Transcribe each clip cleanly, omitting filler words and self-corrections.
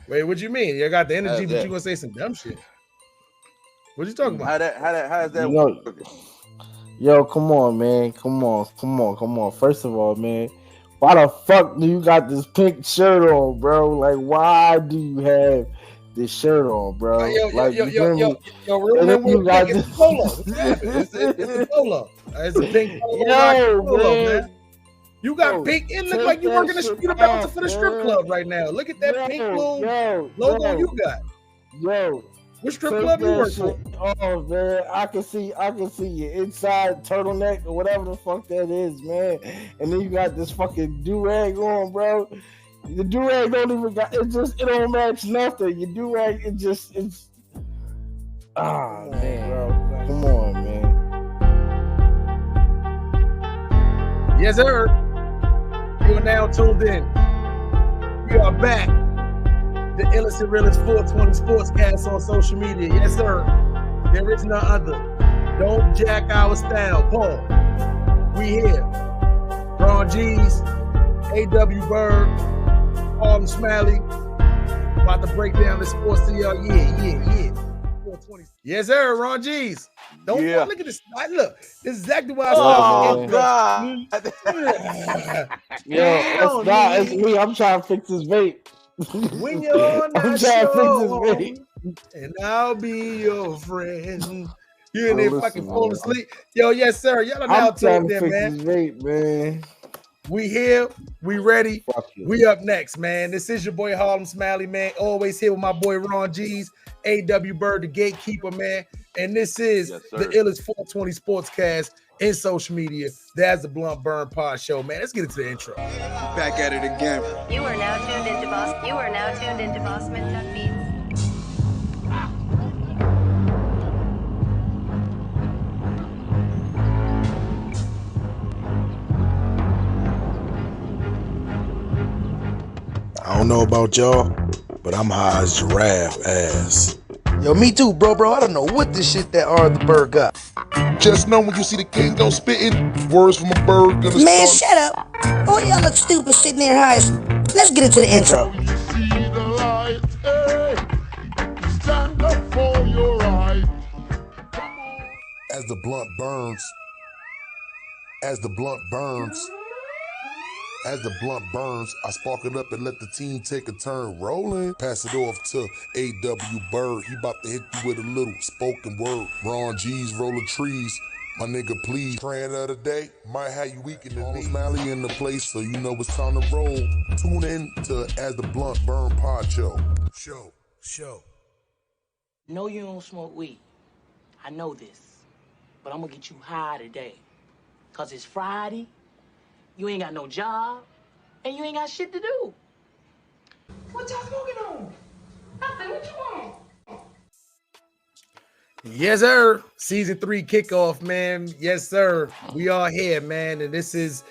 Wait, what you mean? You got the energy, but you gonna say some dumb shit. What you talking about? How is that You know, working? yo, come on, man. Come on. First of all, man, why the fuck do you got this pink shirt on, bro? Like, why do you have this shirt on, bro? Like, you feel me? Real And then men wear you pink. got It's this. the polo. What's happening? It's the polo. It's a pink polo rocket Yo, polo, man. man. You got Yo, pink. It look take like you that working the shit street bouncer off, for the strip man. club right now. Look at that pink little logo you got. Yo, What strip take club you that work shit for? off, man. I can see your inside turtleneck or whatever the fuck that is, man. And then you got this fucking do-rag on, bro. The do-rag don't even got it don't match nothing. Your do-rag it's man, bro. Come on, man. Yes, sir. You are now tuned in. We are back. The illest and realest 420 Sportscast on social media. Yes, sir. There is none other. Don't jack our style. Paul. We here. Ron G's, A.W. Bird, Harlem Smiley. About to break down the sports to y'all. Yeah. 420. Yes, sir. Ron G's. Don't look at this. Look, this is exactly why I started. God. Yo, it's me. I'm trying to fix this vape. When you're on I'm the trying to fix this show, vape. and I'll be your friend. You in there fucking listen, falling man. asleep. Yo, yes, sir. Y'all are now I'm trying tuned to in, fix man. this vape, man. We here. We ready. Fuck you. We up next, man. This is your boy Harlem Smiley, man. Always here with my boy Ron G's, A.W. Bird, the gatekeeper, man. And this is the illest 420 Sportscast in social media. That's the Blunt Burn Pod Show, man. Let's get into the intro. Back at it again. You are now tuned into Bossman Duck Beats. I don't know about y'all, but I'm high as giraffe ass. Yo, me too, bro. I don't know what this shit that R the bird got. Just know when you see the king go spitting, words from a bird gonna Man, start. shut up. All y'all look stupid sitting there high. Let's get into the intro. You see the light, hey, stand up for your right. As the blunt burns, I spark it up and let the team take a turn rolling. Pass it off to A.W. Bird. He about to hit you with a little spoken word. Ron G's rolling trees. My nigga, please. Trend of the day might have you weak in the knee. Smiley in the place, so you know it's time to roll. Tune in to As the Blunt Burn Pod Show. No, you don't smoke weed. I know this. But I'm gonna get you high today. Cause it's Friday, you ain't got no job, and you ain't got shit to do. What y'all smoking on? Nothing, what you want? Yes, sir. Season 3 kickoff, man. Yes, sir. We are here, man. And this is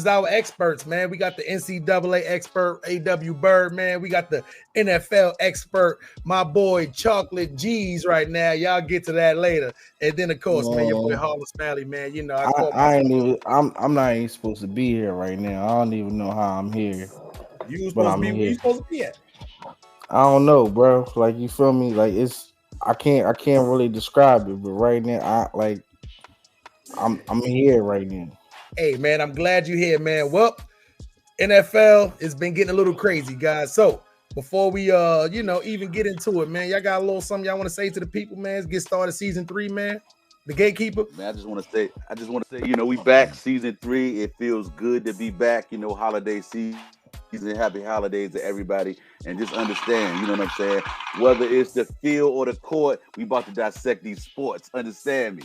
our experts, man. We got the NCAA expert, A.W. Bird, man. We got the NFL expert, my boy Chocolate G's right now. Y'all get to that later. And then, of course, man, your boy Harlem Smiley, man. You know, I'm not even supposed to be here right now. I don't even know how I'm here. You supposed to be at? I don't know, bro. Like, you feel me? Like, I can't really describe it, but right now I'm here right now. Hey, man, I'm glad you're here, man. Well, NFL has been getting a little crazy, guys. So before we even get into it, man, y'all got a little something y'all want to say to the people, man? Let's get started season 3, man. The gatekeeper. Man, I just want to say, we back season 3. It feels good to be back, holiday season. Happy holidays to everybody, and just understand, you know what I'm saying? Whether it's the field or the court, we about to dissect these sports. Understand me?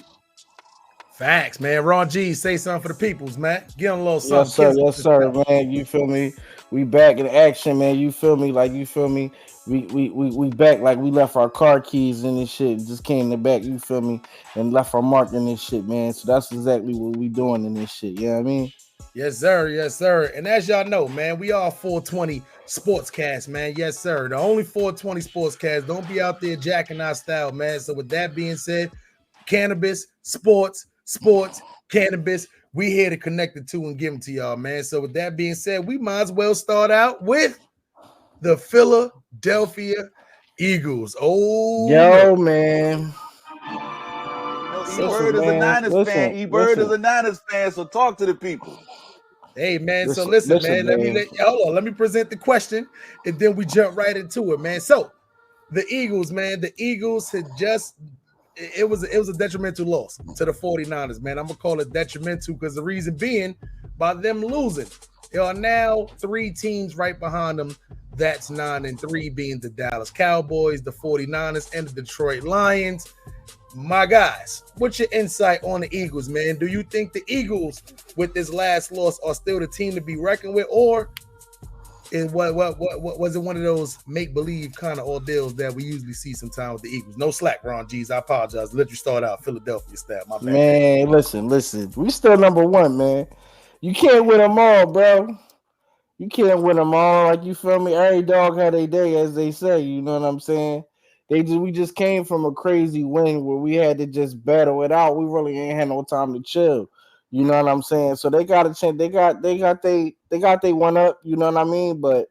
Facts, man. Ron G, say something for the peoples, man. Get on a little something. Yes, sir, man. You feel me? We back in action, man. You feel me? Like, you feel me? We back like we left our car keys in this shit. Just came to back, you feel me? And left our mark in this shit, man. So that's exactly what we doing in this shit. You know what I mean? Yes, sir. Yes, sir. And as y'all know, man, we are 420 Sportscast, man. Yes, sir. The only 420 Sportscast. Don't be out there jacking our style, man. So with that being said, cannabis, sports, cannabis, we here to connect the two and give them to y'all, man. So with that being said, we might as well start out with the Philadelphia Philadelphia Eagles. Oh no. Yo, man. No, E So Bird Listen, is a man. Niners fan. E Bird is a Niners fan. So talk to the people. hey man, so Listen, listen, man. man. Hold on. Let me present the question, and then we jump right into it, man. So the Eagles, man. The Eagles had just it was a detrimental loss to the 49ers, man. I'm gonna call it detrimental because the reason being by them losing. There are now 3 teams right behind them. That's 9-3, being the Dallas Cowboys, the 49ers, and the Detroit Lions. My guys, what's your insight on the Eagles, man? Do you think the Eagles, with this last loss, are still the team to be reckoned with, or what was it one of those make-believe kind of ordeals that we usually see sometimes with the Eagles? No slack, Ron G's. I apologize. Let you start out Philadelphia style. My bad. Man, listen. We still number one, man. You can't win them all, bro. You can't win them all. Like, you feel me? Every dog had a day, as they say. You know what I'm saying? We just came from a crazy win where we had to just battle it out. We really ain't had no time to chill. You know what I'm saying? So they got a chance. They got they one up. You know what I mean? But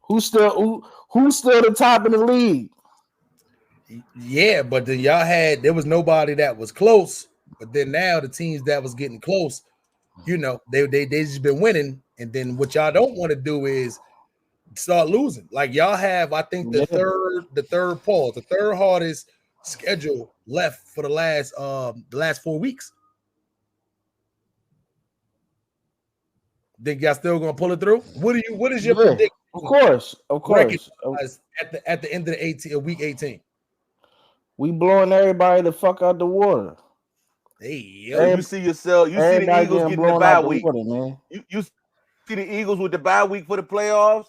who's still the top in the league? Yeah, but then there was nobody that was close. But then now the teams that was getting close, they just been winning. And then what y'all don't want to do is start losing. Like y'all have, I think the third hardest schedule left for the last 4 weeks. Think y'all still gonna pull it through? What is your prediction? Of course. At the end of week 18. We blowing everybody the fuck out the water. Hey, so you see yourself, you see the Eagles getting the bye week. Water, man. You see the Eagles with the bye week for the playoffs?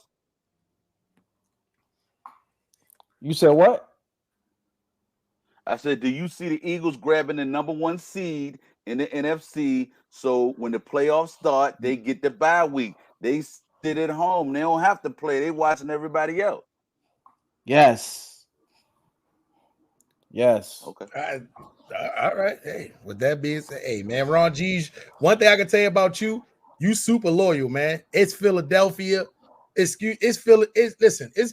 You said what? I said, do you see the Eagles grabbing the number 1 seed in the NFC? So when the playoffs start, they get the bye week. They sit at home. They don't have to play. They watching everybody else. Yes. Okay. All right. Hey, with that being said, hey man, Ron G's. One thing I can tell you about you super loyal, man. It's Philadelphia. It's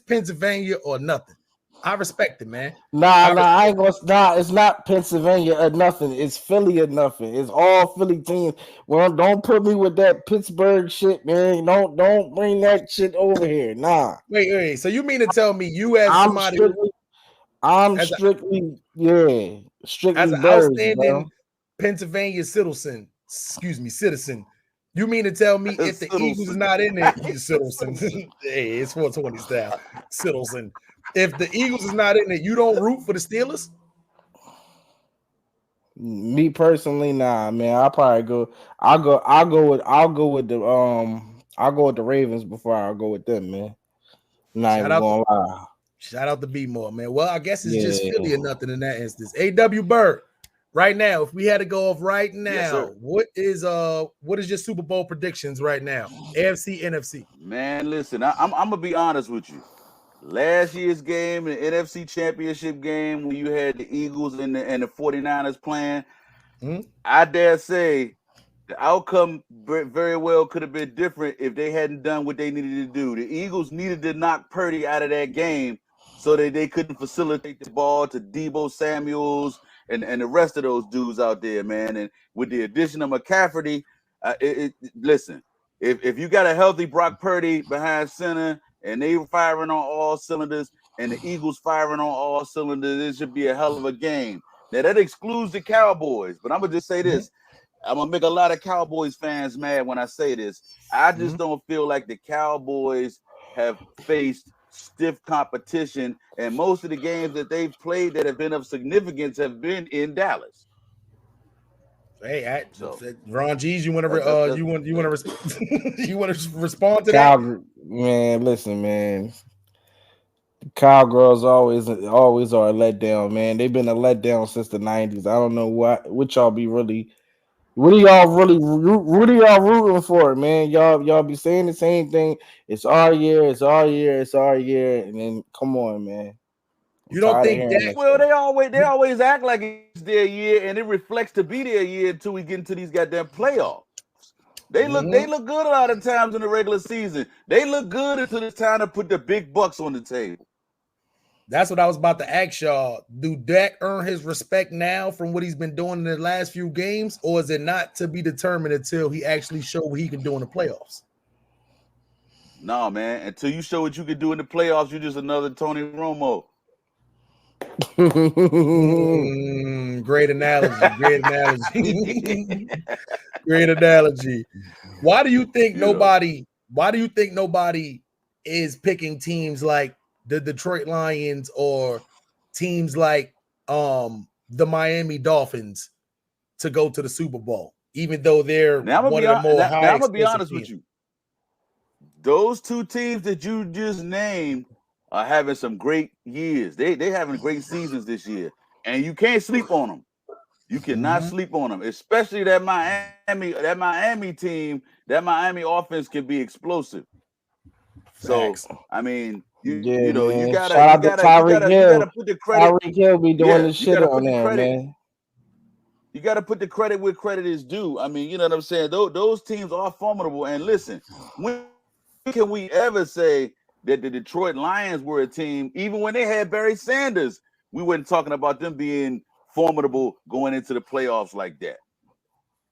Pennsylvania or nothing. I respect it, man. I ain't gonna. It's not Pennsylvania or nothing. It's Philly or nothing. It's all Philly teams. Well, don't put me with that Pittsburgh shit, man. Don't bring that shit over here. Nah. Wait. So you mean to tell me you as somebody? I'm strictly as an Birds, outstanding bro. Pennsylvania citizen. You mean to tell me if the Eagles is not in it, you citizen? Hey, it's 420 style, citizen. If the Eagles is not in it, you don't root for the Steelers? Me personally, nah, man. I'll go with the Ravens before I go with them, man. Not even gonna lie. Shout out to B-More, man. Well, I guess it's just Philly or nothing in that instance. A.W. Bird, right now, if we had to go off right now, what is your Super Bowl predictions right now? AFC, NFC. Man, listen, I'm gonna be honest with you. Last year's game, the NFC Championship game, when you had the Eagles and the 49ers playing, I dare say the outcome very well could have been different if they hadn't done what they needed to do. The Eagles needed to knock Purdy out of that game so that they couldn't facilitate the ball to Deebo Samuels and the rest of those dudes out there, man. And with the addition of McCaffrey, listen, if you got a healthy Brock Purdy behind center and they firing on all cylinders and the Eagles firing on all cylinders, it should be a hell of a game. Now, that excludes the Cowboys, but I'm going to just say this. I'm going to make a lot of Cowboys fans mad when I say this. I just don't feel like the Cowboys have faced stiff competition, and most of the games that they've played that have been of significance have been in Dallas. Hey, Ron G's, you want to you want to respond to that? Man, listen, man. The Cowgirls always are a letdown, man. They've been a letdown since the 90s. I don't know what y'all be really. What are y'all rooting for, man? Y'all be saying the same thing. It's our year, and then come on, man. You don't think that? Well, they always act like it's their year, and it reflects to be their year until we get into these goddamn playoffs. They look good a lot of times in the regular season. They look good until it's time to put the big bucks on the table. That's what I was about to ask y'all. Do Dak earn his respect now from what he's been doing in the last few games, or is it not to be determined until he actually show what he can do in the playoffs? No, man. Until you show what you can do in the playoffs, you're just another Tony Romo. Great analogy. Great analogy. Great analogy. Why do you think nobody is picking teams like the Detroit Lions or teams like the Miami Dolphins to go to the Super Bowl, even though they're Now I'm one of the more high I'm gonna be honest teams? with you. Those two teams that you just named are having some great years. They having great seasons this year, and you can't sleep on them. You cannot sleep on them, especially that Miami team. That Miami offense can be explosive. Facts. So I mean, you man. gotta Shout out to Tyreek Hill. put the credit. Tyreek Hill be doing the shit on there, man. You got to put the credit where credit is due. I mean, you know what I'm saying? Those teams are formidable. And listen, when can we ever say that the Detroit Lions were a team, even when they had Barry Sanders, we weren't talking about them being formidable going into the playoffs like that.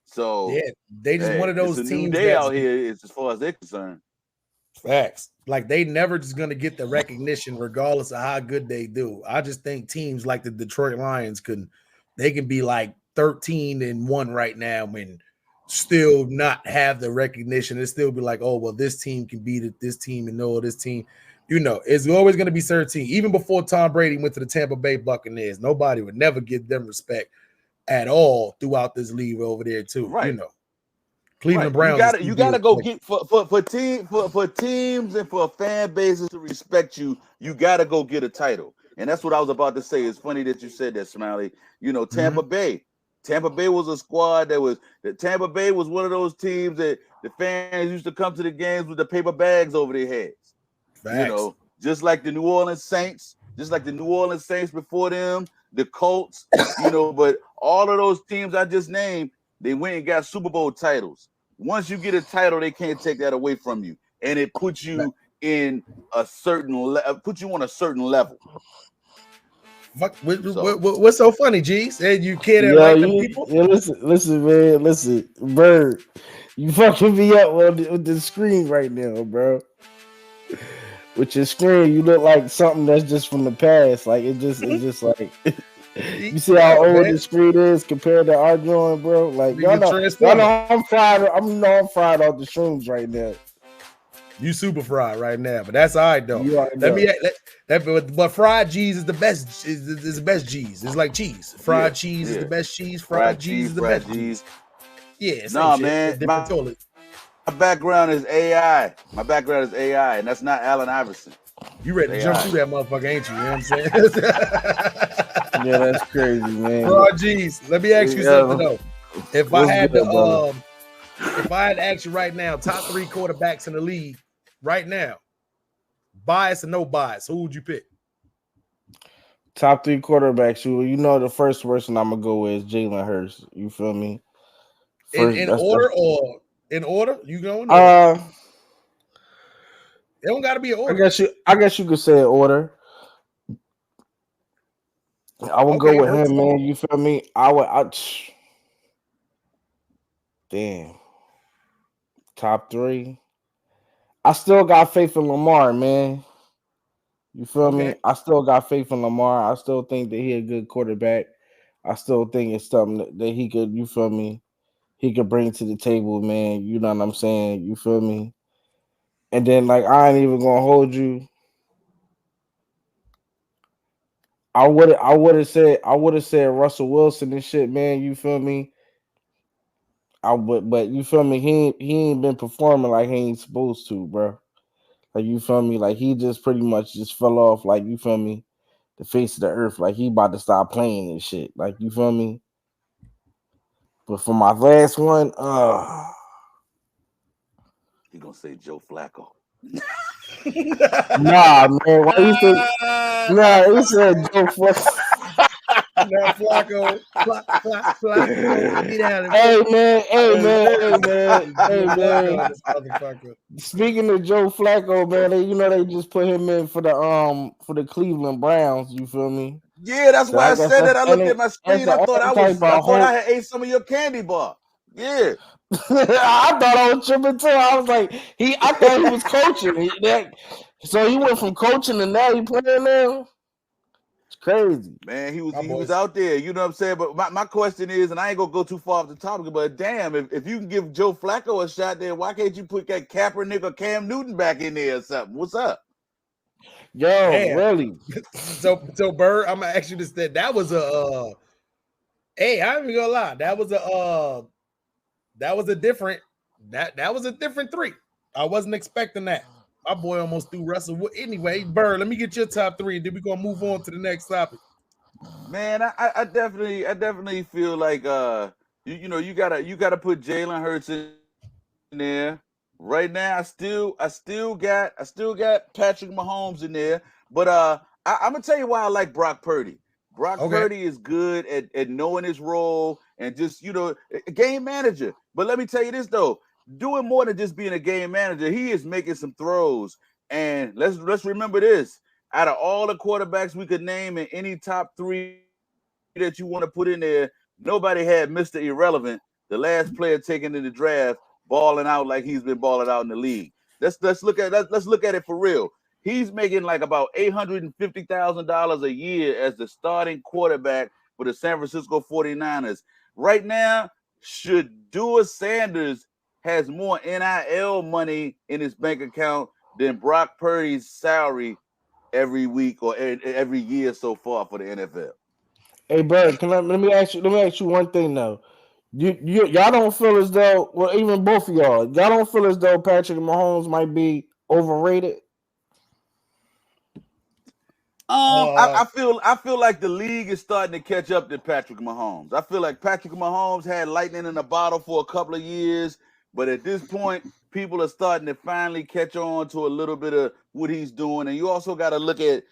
So yeah, they just one of those it's a teams new day out here as far as they're concerned. Facts. Like they never just gonna get the recognition regardless of how good they do. I just think teams like the Detroit Lions can be like 13-1 right now and still not have the recognition. It still be like, oh well, this team can beat this team and no, this team. You know, it's always going to be certain team. Even before Tom Brady went to the Tampa Bay Buccaneers, nobody would never give them respect at all throughout this league over there too. Right. You know, Cleveland Browns. You gotta go get for teams and for fan bases to respect you. You gotta go get a title, and that's what I was about to say. It's funny that you said that, Smiley. You know, Tampa Bay. Tampa Bay was a squad Tampa Bay was one of those teams that the fans used to come to the games with the paper bags over their heads. Facts. You know, just like the New Orleans Saints before them, the Colts, you know, but all of those teams I just named, they went and got Super Bowl titles. Once you get a title, they can't take that away from you. And it puts you in a certain on a certain level. What's so funny, G? Said you can't like them people? Yeah, listen, man. Listen, Bird. You fucking me up with the screen right now, bro. With your screen, you look like something that's just from the past. Like it's just like you see how old the screen is compared to our drawing, bro. Like y'all know I'm fried. I'm fried off the shrooms right now. You super fried right now, but that's all right though. But fried cheese is the best. Is the best cheese. It's like cheese. Fried cheese is the best cheese. Fried cheese is the best cheese. Yeah, no man. My background is AI. And that's not Allen Iverson. You ready to jump through that motherfucker, ain't you? You know what I'm saying? Yeah, that's crazy, man. Fried cheese. Let me ask you something though. If I had to ask you right now, top 3 quarterbacks in the league right now, bias or no bias, who would you pick? Top 3 quarterbacks. You know the first person I'm gonna go with is Jalen Hurts. You feel me? In order or in order? You going? It don't got to be an order. I guess you could say an order. I would go with him, man. You feel me? Damn. Top 3. I still got faith in Lamar, man. You feel me? I still got faith in Lamar. I still think that he's a good quarterback. I still think it's something that he could, you feel me, he could bring to the table, man. You know what I'm saying? You feel me? And then, like, I ain't even gonna hold you. I would have said Russell Wilson and shit, man. You feel me? But you feel me? He ain't been performing like he ain't supposed to, bro. Like, you feel me? Like, he just pretty much just fell off, like, you feel me, the face of the earth. Like, he about to stop playing and shit. Like, you feel me? But for my last one, he gonna say Joe Flacco. Nah, man. Why you think? Nah, he said Joe Flacco. Now Flacco, get out of Hey it. man, hey Joe man. Flacco, this motherfucker. Speaking of Joe Flacco, man, they just put him in for the Cleveland Browns. You feel me? Yeah, that's So why I I guess said that. I looked at my that's screen. the only type I of thought I hope. had ate some of your candy bar. Yeah. I thought I was tripping too. I was like, I thought he was coaching. So he went from coaching to now he playing now. It's crazy. Man, he was boys. out there, you know what I'm saying? But my question is, and I ain't gonna go too far off the topic, but damn, if you can give Joe Flacco a shot there, why can't you put that Kaepernick or Cam Newton back in there or something? What's up? Yo, Damn. really? So Bird, I'm gonna ask you this. That was a hey, I ain't even gonna lie. That was a different three. I wasn't expecting that. My boy almost threw Russell. Anyway, Bird, let me get your top three, and then we're gonna move on to the next topic. Man, I definitely feel like you gotta put Jalen Hurts in there. Right now, I still got Patrick Mahomes in there, but I'm gonna tell you why I like Brock Purdy. Brock Purdy is good at knowing his role and just a game manager. But let me tell you this though, doing more than just being a game manager, he is making some throws. And let's remember this: out of all the quarterbacks we could name in any top three that you want to put in there, nobody had Mr. Irrelevant, the last player taken in the draft, balling out like he's been balling out in the league. Let's look at it for real. He's making like about $850,000 a year as the starting quarterback for the San Francisco 49ers. Right now, Shedeur Sanders has more NIL money in his bank account than Brock Purdy's salary every week or every year so far for the NFL. Hey, Bird, let me ask you one thing though. Y'all don't feel as though, well, even both of y'all don't feel as though Patrick Mahomes might be overrated? I feel like the league is starting to catch up to Patrick Mahomes. I feel like Patrick Mahomes had lightning in a bottle for a couple of years, but at this point, people are starting to finally catch on to a little bit of what he's doing. And you also got to look at,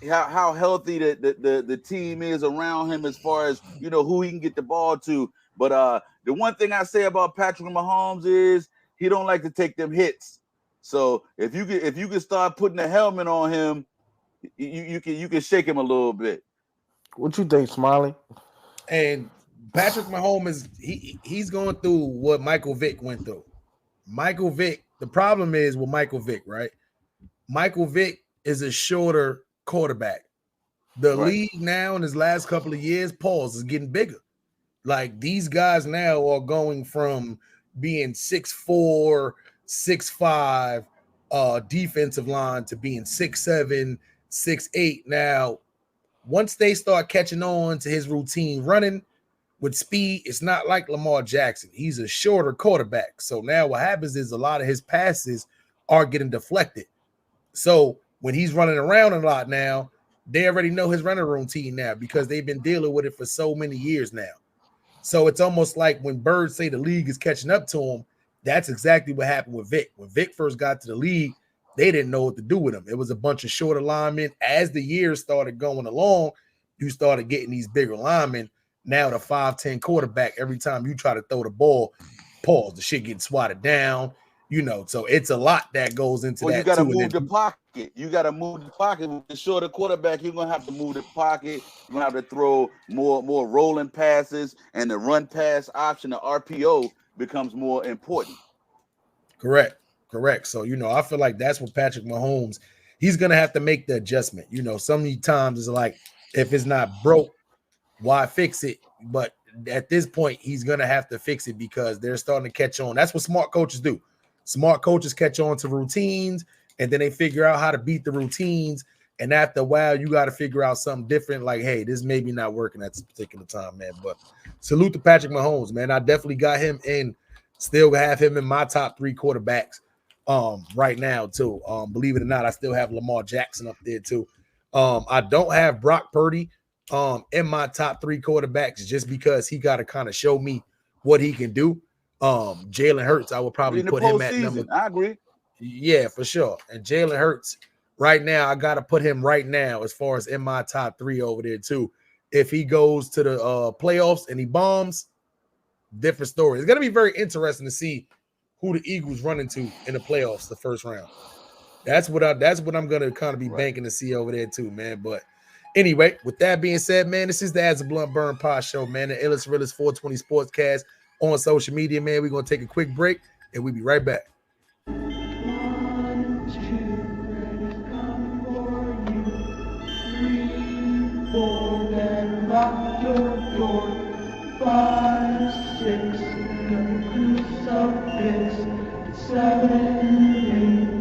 how healthy the team is around him as far as, who he can get the ball to. But the one thing I say about Patrick Mahomes is he don't like to take them hits. So if you can start putting a helmet on him, you can shake him a little bit. What you think, Smiley? And Patrick Mahomes, he's going through what Michael Vick went through. Michael Vick, the problem is with Michael Vick, right? Michael Vick is a shorter quarterback. The league now in his last couple of years, is getting bigger. Like these guys now are going from being 6'4", 6'5", defensive line to being 6'7", 6'8". Now, once they start catching on to his routine running with speed, it's not like Lamar Jackson. He's a shorter quarterback. So now what happens is a lot of his passes are getting deflected. So when he's running around a lot now, they already know his running routine now because they've been dealing with it for so many years now. So it's almost like when Birds say the league is catching up to him, that's exactly what happened with Vic. When Vic first got to the league, they didn't know what to do with him. It was a bunch of shorter linemen. As the years started going along, you started getting these bigger linemen. Now the 5'10" quarterback, every time you try to throw the ball, the shit getting swatted down. So it's a lot that goes into that. You got to move the pocket. You got to move the pocket. With the shorter quarterback, you're going to have to move the pocket. You're going to have to throw more rolling passes, and the run pass option, the RPO, becomes more important. Correct. So, I feel like that's what Patrick Mahomes, he's going to have to make the adjustment. So many times it's like, if it's not broke, why fix it? But at this point, he's going to have to fix it because they're starting to catch on. That's what smart coaches do. Smart coaches catch on to routines, and then they figure out how to beat the routines. And after a while, you got to figure out something different. Like, hey, this may be not working at this particular time, man. But salute to Patrick Mahomes, man. I definitely got him in. Still have him in my top three quarterbacks right now, too. Believe it or not, I still have Lamar Jackson up there, too. I don't have Brock Purdy in my top three quarterbacks just because he got to kind of show me what he can do. Jalen Hurts, I would probably put him at number. I agree. Yeah, for sure. And Jalen Hurts, right now, I got to put him right now as far as in my top three over there, too. If he goes to the playoffs and he bombs, different story. It's gonna be very interesting to see who the Eagles run into in the playoffs, the first round. That's what I'm gonna kind of be banking to see over there too, man. But anyway, with that being said, man, this is the As a Blunt Burn Pod Show, man. The Illest Realest 420 Sportscast on social media, man. We're gonna take a quick break and we'll be right back. 1, 2, ready, come for you. 3, 4, then lock your door. 5, 6, gonna cruise up this. 7,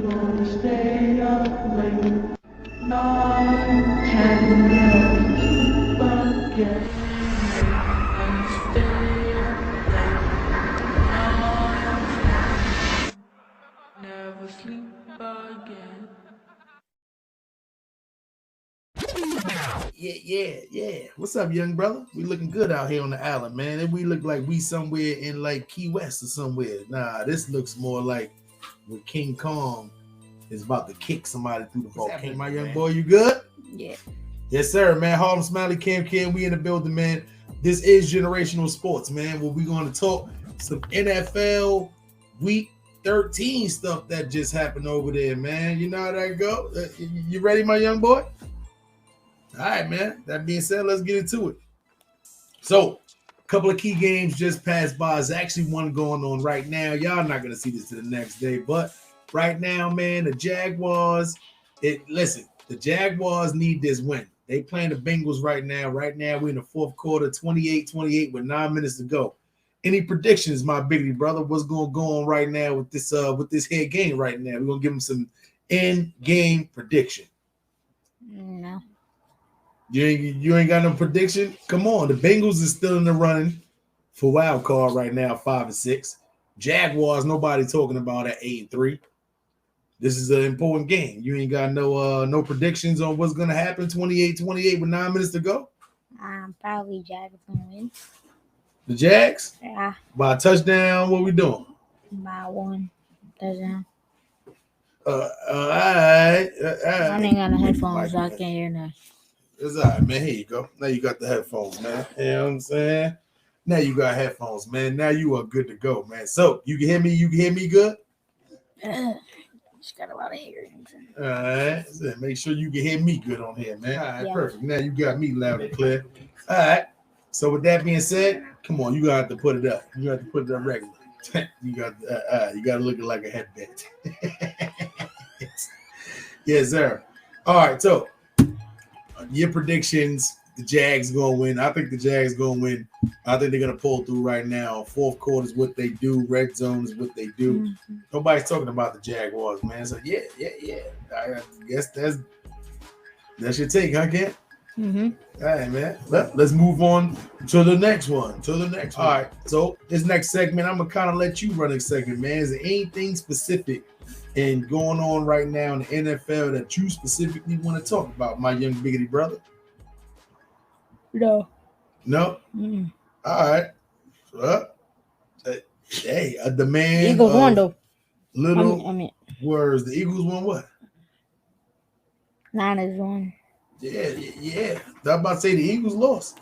8, gonna stay up late. 9, 10, never forget. And stay up late. 9, 10, never sleep again. Yeah. What's up, young brother? We looking good out here on the island, man. And we look like we somewhere in like Key West or somewhere. Nah, this looks more like when King Kong is about to kick somebody through the volcano. My young boy, you good? Yeah. Yes, sir, man. Harlem Smiley, Cam, we in the building, man. This is Generational Sports, man, where we're going to talk some NFL Week 13 stuff that just happened over there, man. You know how that go? You ready, my young boy? All right, man. That being said, let's get into it. So, a couple of key games just passed by. There's actually one going on right now. Y'all not going to see this to the next day, but right now, man, the Jaguars, the Jaguars need this win. They playing the Bengals right now. Right now, we're in the fourth quarter, 28-28 with 9 minutes to go. Any predictions, my biggity brother? What's going to go on right now with this head game right now? We're going to give them some in-game prediction. No. You ain't got no prediction? Come on. The Bengals is still in the running for wild card right now, 5-6. Jaguars, nobody talking about at 8-3. This is an important game. You ain't got no predictions on what's gonna happen. 28-28 with 9 minutes to go. Probably Jags gonna win. The Jags? Yeah. By a touchdown, what we doing? By 1 touchdown. All right. I ain't got no headphones, so I can't hear nothing. It's all right, man. Here you go. Now you got the headphones, man. You know what I'm saying? Now you got headphones, man. Now you are good to go, man. So you can hear me? You can hear me good? Just got a lot of hearings. All right. So make sure you can hear me good on here, man. All right, perfect. Now you got me loud and clear. All right. So with that being said, come on, you gotta have to put it up. You got to put it up regular. You got to look like a headband. Yes, sir. All right. So your predictions. The Jags gonna win. I think the Jags gonna win. I think they're gonna pull through right now. Fourth quarter is what they do. Red zone is what they do. Mm-hmm. Nobody's talking about the Jaguars, man. So yeah. I guess that's your take, huh, Kent? Mm-hmm. All right, man. Let's move on to the next one. All right. So this next segment, I'm gonna kind of let you run this segment, man. Is there anything specific and going on right now in the NFL that you specifically want to talk about, my young biggity brother? No. Mm. All right. Hey, a demand. Eagles won though. Little words. The Eagles won what? Niners won. Yeah. I'm about to say the Eagles lost.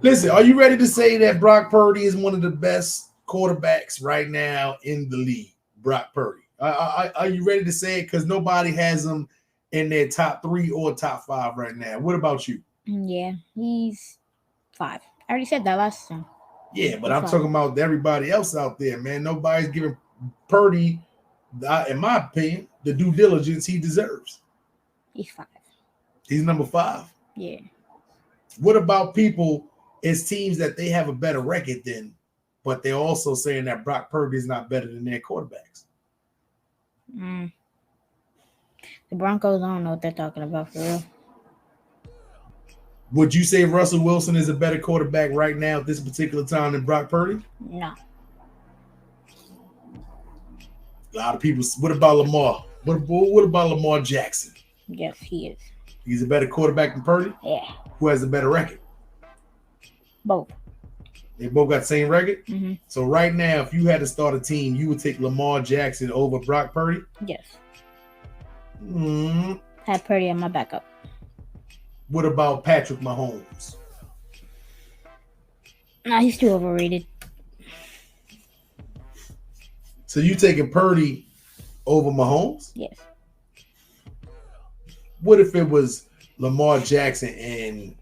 Listen, are you ready to say that Brock Purdy is one of the best quarterbacks right now in the league? Brock Purdy. Are you ready to say it? Because nobody has him in their top 3 or top 5 right now. What about you? Yeah, he's 5. I already said that last time. Yeah, but I'm talking about everybody else out there, man. Nobody's giving Purdy, in my opinion, the due diligence he deserves. He's 5. He's number 5? Yeah. What about people, it's teams that they have a better record than, but they're also saying that Brock Purdy is not better than their quarterbacks? The Broncos, I don't know what they're talking about for real. Would you say Russell Wilson is a better quarterback right now at this particular time than Brock Purdy? No. A lot of people. What about Lamar? What about Lamar Jackson? Yes, he is. He's a better quarterback than Purdy? Yeah. Who has a better record? Both. They both got the same record? Mm-hmm. So right now, if you had to start a team, you would take Lamar Jackson over Brock Purdy? Yes. Mm-hmm. Had Purdy on my backup. What about Patrick Mahomes? Nah, he's too overrated. So you taking Purdy over Mahomes? Yes. What if it was Lamar Jackson and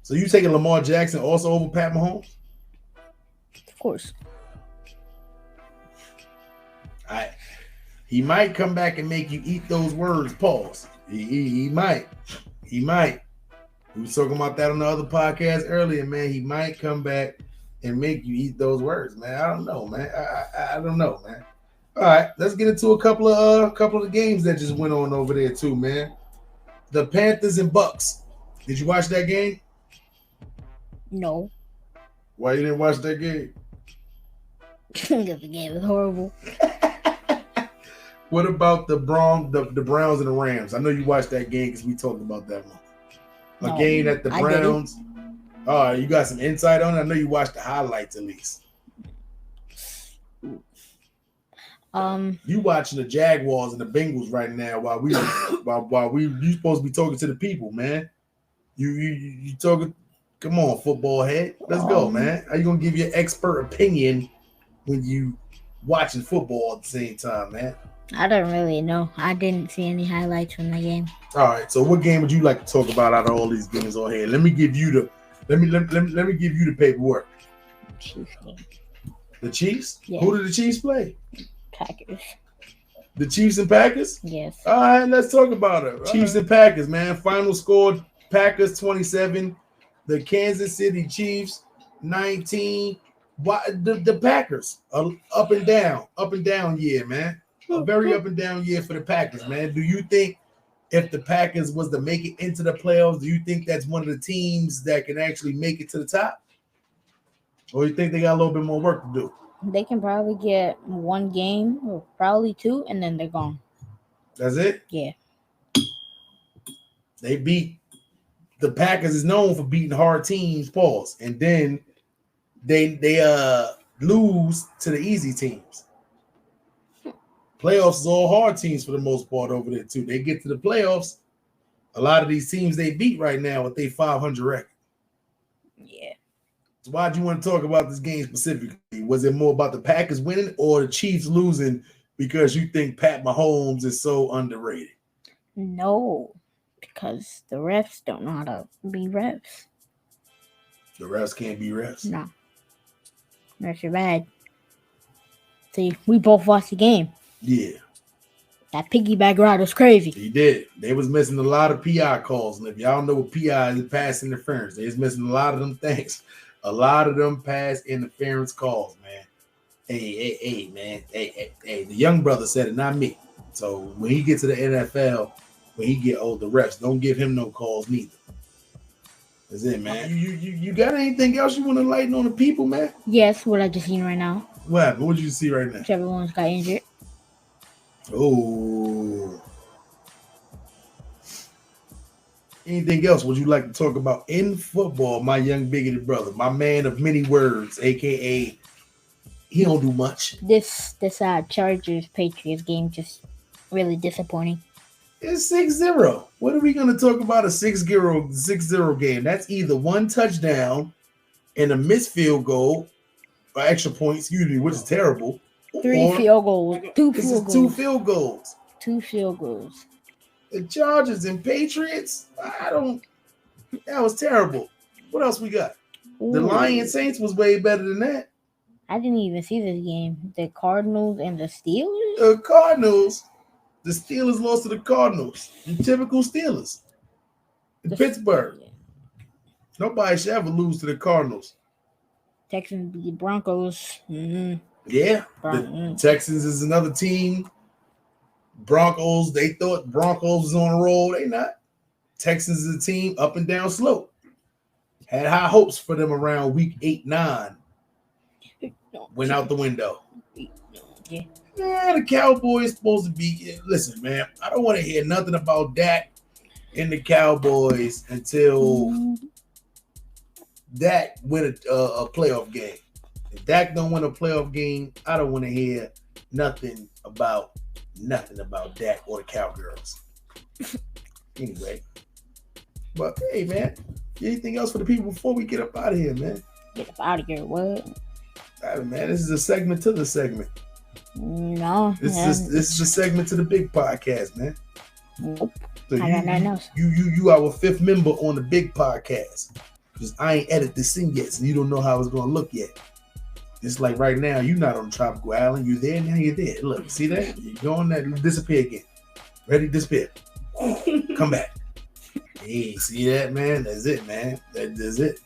so you taking Lamar Jackson also over Pat Mahomes? Of course. He might come back and make you eat those words. Pause. He might. He might. We was talking about that on the other podcast earlier, man. He might come back and make you eat those words, man. I don't know, man. I don't know, man. All right, let's get into a couple of the games that just went on over there too, man. The Panthers and Bucks. Did you watch that game? No. Why you didn't watch that game? Because the game was horrible. What about the Browns and the Rams? I know you watched that game because we talked about that one. A game that the Browns. Oh, you got some insight on it? I know you watched the highlights at least. You watching the Jaguars and the Bengals right now while we you supposed to be talking to the people, man. You talking. Come on, football head. Let's go, man. How you gonna give your expert opinion when you watching football at the same time, man? I don't really know. I didn't see any highlights from the game. All right. So, what game would you like to talk about out of all these games on here? Let me give you the paperwork. Chiefs game. The Chiefs? Yeah. Who did the Chiefs play? Packers. The Chiefs and Packers? Yes. All right. Let's talk about it. Chiefs and Packers, man. Final score: Packers 27. The Kansas City Chiefs 19. The Packers are up and down year, man. A very up and down year for the Packers, man. Do you think if the Packers was to make it into the playoffs, do you think that's one of the teams that can actually make it to the top? Or you think they got a little bit more work to do? They can probably get one game or probably two, and then they're gone. That's it? Yeah. They beat the Packers is known for beating hard teams, pause. And then they lose to the easy teams. Playoffs is all hard teams for the most part over there too. They get to the playoffs. A lot of these teams they beat right now with their 500 record. Yeah. So why do you want to talk about this game specifically? Was it more about the Packers winning or the Chiefs losing because you think Pat Mahomes is so underrated? No, because the refs don't know how to be refs. The refs can't be refs? No. Refs are bad. See, we both watched the game. Yeah. That piggyback ride was crazy. He did. They was missing a lot of PI calls. And if y'all know what PI is, pass interference, they was missing a lot of them things. A lot of them pass interference calls, man. Hey, man. Hey, the young brother said it, not me. So when he gets to the NFL, when he get older, refs, don't give him no calls neither. That's it, man. You got anything else you want to lighten on the people, man? Yes, what I just seen right now. What happened? What did you see right now? Trevor Lawrence got injured. Oh. Anything else would you like to talk about in football, my young bigoted brother, my man of many words, aka he don't do much. This Chargers Patriots game just really disappointing. It's 6-0. What are we going to talk about a 6-0 game? That's either one touchdown and a missed field goal or extra point, which is terrible. Two field goals. Two field goals. Two field goals. The Chargers and Patriots, that was terrible. What else we got? Ooh. The Lions Saints was way better than that. I didn't even see this game. The Cardinals and the Steelers? The Cardinals. The Steelers lost to the Cardinals. The typical Steelers. In Pittsburgh. Yeah. Nobody should ever lose to the Cardinals. Texans beat Broncos. Mm-hmm. Yeah. The Texans is another team. Broncos, they thought Broncos was on a roll. They not. Texans is a team up and down slope. Had high hopes for them around week 8-9. Went out the window. Yeah. The Cowboys supposed to be. Listen, man, I don't want to hear nothing about Dak and the Cowboys until Dak win a playoff game. If Dak don't win a playoff game, I don't want to hear nothing about Dak or the Cowgirls. Anyway, but hey, man, Anything else for the people before we get up out of here, man? Get up out of here, what? All right, man, this is a segment to the segment. No. This is a segment to the big podcast, man. Nope. So I got nothing else. you our fifth member on the big podcast. Because I ain't edited this thing yet, so you don't know how it's gonna look yet. It's like right now, you're not on tropical island. You're there, now you're there. Look, see that? You go on that, disappear again. Ready, disappear. Come back. Hey, see that, man? That's it, man. That's it.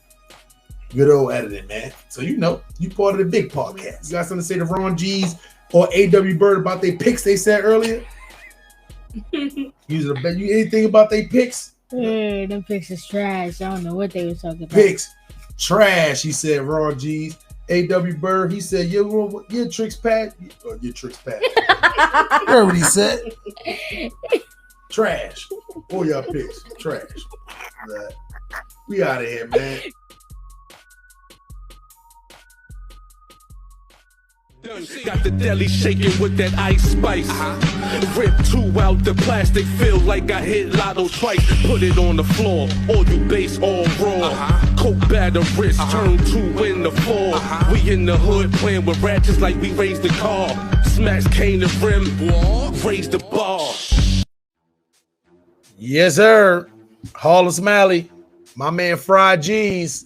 Good old editing, man. So you know, you part of the big podcast. You got something to say to Ron G's or A.W. Bird about their picks they said earlier? You anything about their picks? Them picks is trash. I don't know what they were talking about. Picks trash, he said. Ron G's. A.W. Bird, he said, your tricks Pat. Or your tricks Pat. You heard what he said. Trash. All y'all picks. Trash. Right. We out of here, man. Got the deli shaking with that ice spice. Rip two out the plastic, feel like I hit lotto twice. Put it on the floor, all you base, all raw. Coke batter wrist, turn two in the fall. We in the hood playing with ratchets like we raised the car. Smash cane the rim, raise the bar. Yes, sir. Hall of Smiley, my man Fried G's,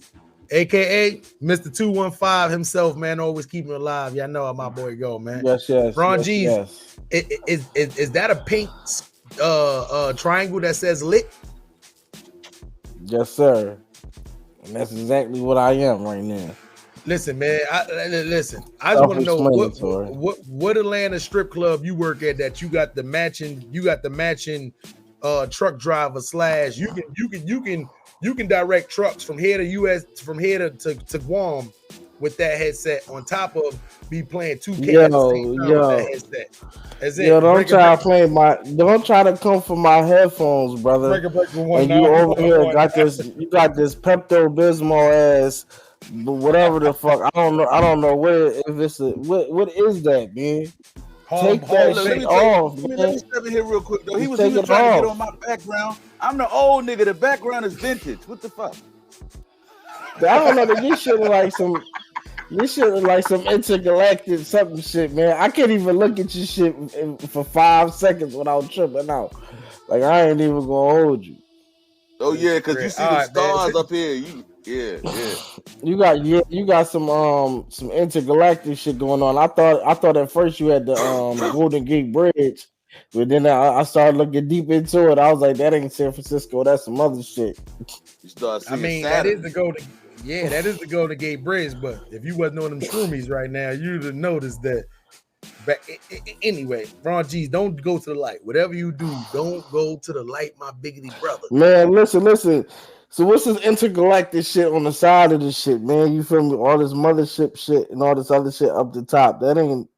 aka Mr. 215 himself, man, always keeping it alive. Y'all know how my boy go, man. Yes. Ron yes, G's, yes. Is that a pink triangle that says lit? Yes, sir. And that's exactly what I am right now. Listen, man. I just want to know what Atlanta strip club you work at that you got the matching truck driver / you can direct trucks from here to Guam with that headset on top of be playing 2K at the same time with that headset. That's it. Yo, don't try to come for my headphones, brother. And you over here got this Pepto-Bismol ass, whatever the fuck. I don't know what is that, man? Take that shit off, man. Let me step in here real quick, though. He was even trying to get on my background. I'm the old nigga. The background is vintage. What the fuck? I don't know. This shit like some intergalactic something shit, man. I can't even look at your shit for 5 seconds without tripping out. Like, I ain't even gonna hold you. Oh yeah, because you see the stars up here. Yeah. You got some intergalactic shit going on. I thought at first you had the Golden Gate Bridge, but then I started looking deep into it. I was like, that ain't San Francisco. That's some other shit. You start seeing Saturn. That is the Golden Gate Bridge. But if you wasn't on them shroomies right now, you'd have noticed that. But anyway, Ron G's, don't go to the light. Whatever you do, don't go to the light, my biggity brother. Man, listen. So what's this intergalactic shit on the side of this shit, man? You feel me? All this mothership shit and all this other shit up the top. That ain't.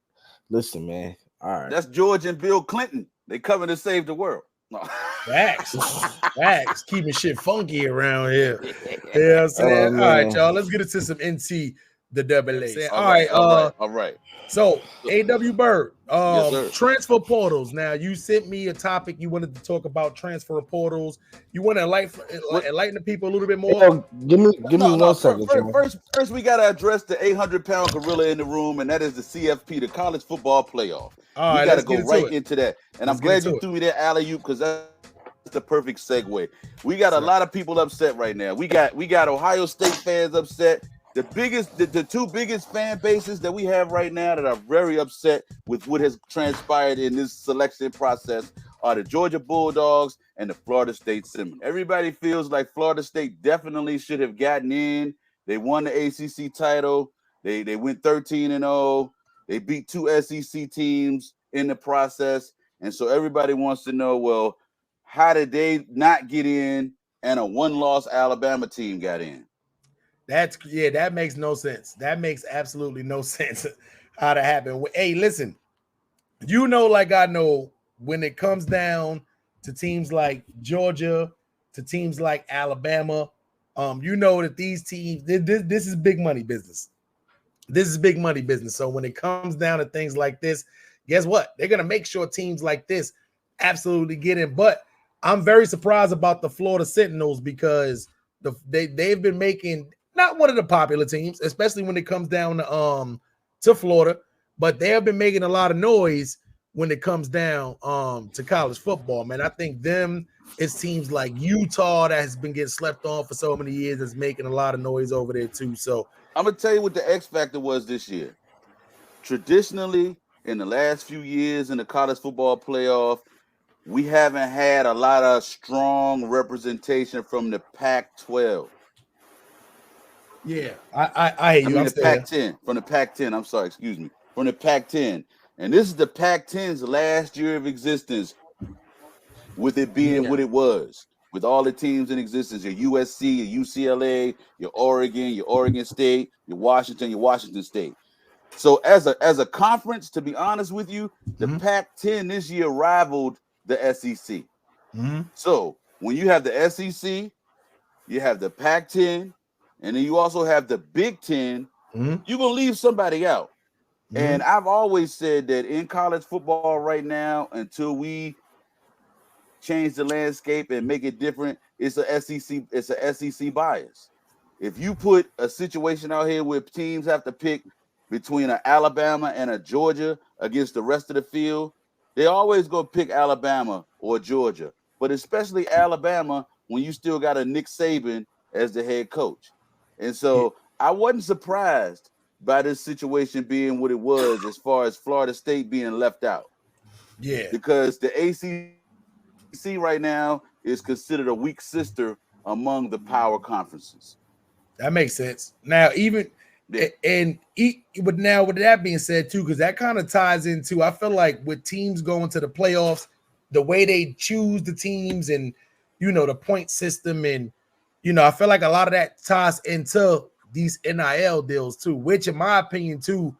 Listen, man. All right. That's George and Bill Clinton. They coming to save the world. No. Facts. Keeping shit funky around here. You know what I'm saying? All right, y'all. Let's get into some NC the AA. All right. So, A.W. Bird, yes, transfer portals. Now, you sent me a topic. You wanted to talk about transfer portals. You want to enlighten the people a little bit more? Give me 1 second. First, we got to address the 800-pound gorilla in the room, and that is the CFP, the College Football Playoff. All right, we got to go right into that. And I'm glad you threw me that alley-oop because that's the perfect segue. We got a lot of people upset right now. We got Ohio State fans upset. The two biggest fan bases that we have right now that are very upset with what has transpired in this selection process are the Georgia Bulldogs and the Florida State Seminoles. Everybody feels like Florida State definitely should have gotten in. They won the ACC title. They went 13-0. They beat 2 SEC teams in the process. And so everybody wants to know, well, how did they not get in and a one-loss Alabama team got in? That makes no sense. That makes absolutely no sense how that happened. Hey, listen, like I know, when it comes down to teams like Georgia, to teams like Alabama, that these teams, this is big money business. This is big money business. So when it comes down to things like this, guess what? They're going to make sure teams like this absolutely get in. But I'm very surprised about the Florida Sentinels because they've been making not one of the popular teams, especially when it comes down to Florida, but they have been making a lot of noise when it comes down to college football. Man, I think it seems like Utah that has been getting slept on for so many years is making a lot of noise over there too. So I'm gonna tell you what the X factor was this year. Traditionally, in the last few years in the college football playoff, we haven't had a lot of strong representation from the Pac-12. yeah, I hear you. I mean I'm the still here. Pac-10. From the Pac-10. I'm sorry, excuse me. From the Pac-10. And this is the Pac-10's last year of existence, with it being Yeah. what it was, with all the teams in existence, your USC, your UCLA, your Oregon State, your Washington State. So as a conference, to be honest with you, the Pac-10 this year rivaled the SEC. So when you have the SEC, you have the Pac-10, and then you also have the Big Ten, you're gonna leave somebody out. And I've always said that in college football right now, until we change the landscape and make it different, it's a SEC bias. If you put a situation out here where teams have to pick between an Alabama and a Georgia against the rest of the field, they always go pick Alabama or Georgia, but especially Alabama when you still got a Nick Saban as the head coach. And so I wasn't surprised by this situation being what it was as far as Florida State being left out. Yeah. Because the ACC right now is considered a weak sister among the power conferences. That makes sense. Now, but now with that being said too, because that kind of ties into, I feel like with teams going to the playoffs, the way they choose the teams and the point system, and I feel like a lot of that ties into these NIL deals too, which in my opinion too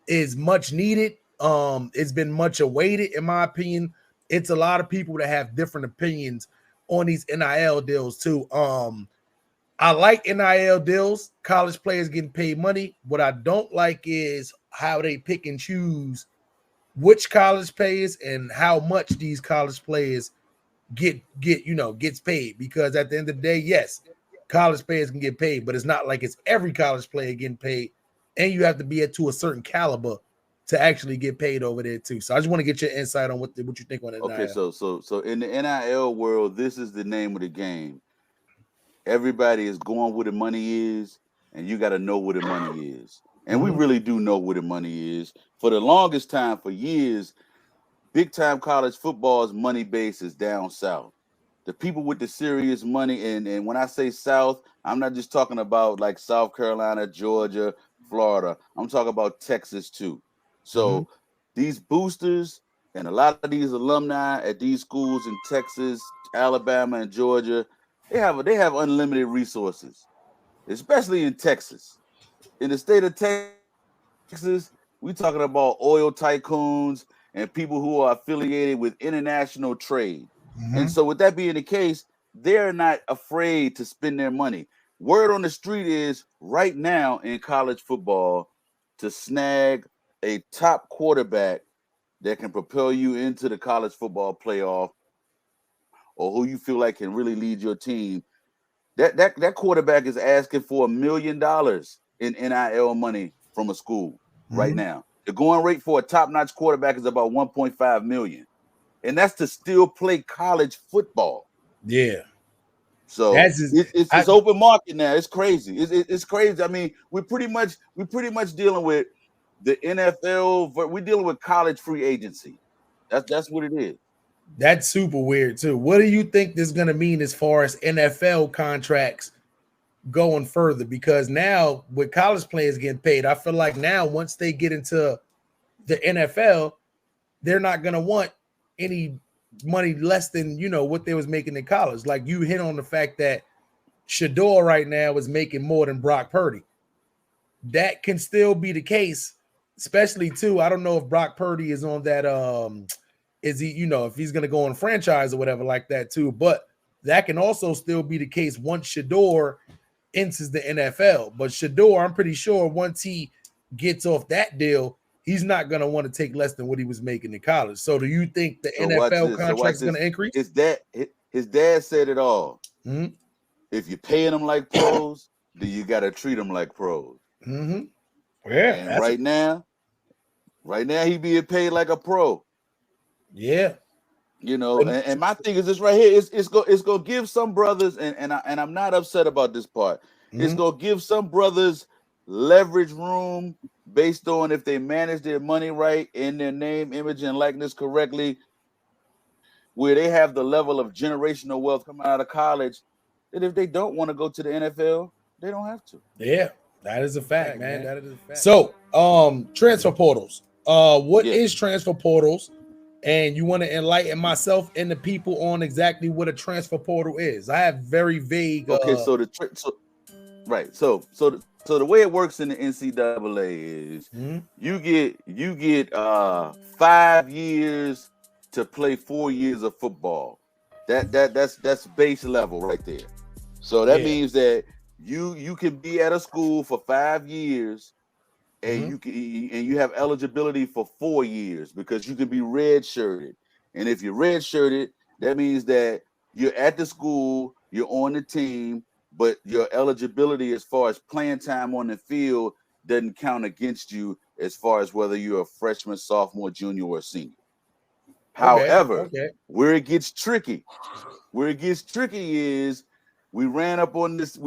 is much needed. It's been much awaited in my opinion. It's a lot of people that have different opinions on these NIL deals too. I like NIL deals, college players getting paid money. What I don't like is how they pick and choose which college players and how much these college players gets paid. Because at the end of the day, yes, college players can get paid, but it's not like it's every college player getting paid, and you have to be to a certain caliber to actually get paid over there too. So I just want to get your insight on what you think on NIL. Okay, so in the NIL world, this is the name of the game. Everybody is going where the money is, and you got to know where the money is. And we really do know where the money is. For the longest time, for years, big time college football's money base is down south. The people with the serious money, and when I say south, I'm not just talking about like South Carolina, Georgia, Florida. I'm talking about Texas too. So these boosters and a lot of these alumni at these schools in Texas, Alabama, and Georgia, they have unlimited resources, especially in Texas. In the state of Texas, we're talking about oil tycoons and people who are affiliated with international trade. And so with that being the case, they're not afraid to spend their money. Word on the street is right now in college football, to snag a top quarterback that can propel you into the college football playoff, or who you feel like can really lead your team, that quarterback is asking for $1 million in NIL money from a school right now. The going rate for a top-notch quarterback is about $1.5 million. And that's to still play college football. Yeah. So it's open market now. It's crazy. It's crazy. I mean, we're pretty much dealing with the NFL. We're dealing with college free agency. That's what it is. That's super weird too. What do you think this is going to mean as far as NFL contracts going further? Because now with college players getting paid, I feel like now once they get into the NFL, they're not going to want any money less than what they was making in college. Like you hit on the fact that Shador right now is making more than Brock Purdy. That can still be the case, especially too. I don't know if Brock Purdy is on that is he, if he's going to go on franchise or whatever like that too. But that can also still be the case once Shador enters the NFL. But Shador, I'm pretty sure once he gets off that deal, he's not going to want to take less than what he was making in college. So do you think the NFL contract is going to increase? His dad said it all. if you're paying them like pros, then you got to treat them like pros. Mm-hmm. Yeah. And right now he being paid like a pro. Yeah. You know, and my thing is this right here. It's gonna give some brothers, and I'm not upset about this part. It's gonna give some brothers leverage room based on if they manage their money right and their name, image, and likeness correctly, where they have the level of generational wealth coming out of college, that if they don't want to go to the NFL, they don't have to. Yeah, that is a fact, man. That is a fact. So, transfer portals. What is transfer portals? And you want to enlighten myself and the people on exactly what a transfer portal is. I have very vague. Okay, so the the way it works in the NCAA is you get 5 years to play 4 years of football. That's base level right there. So that means that you can be at a school for 5 years. And you have eligibility for 4 years because you can be redshirted. And if you're redshirted, that means that you're at the school, you're on the team, but your eligibility as far as playing time on the field doesn't count against you as far as whether you're a freshman, sophomore, junior, or senior. However, where it gets tricky is we ran up on this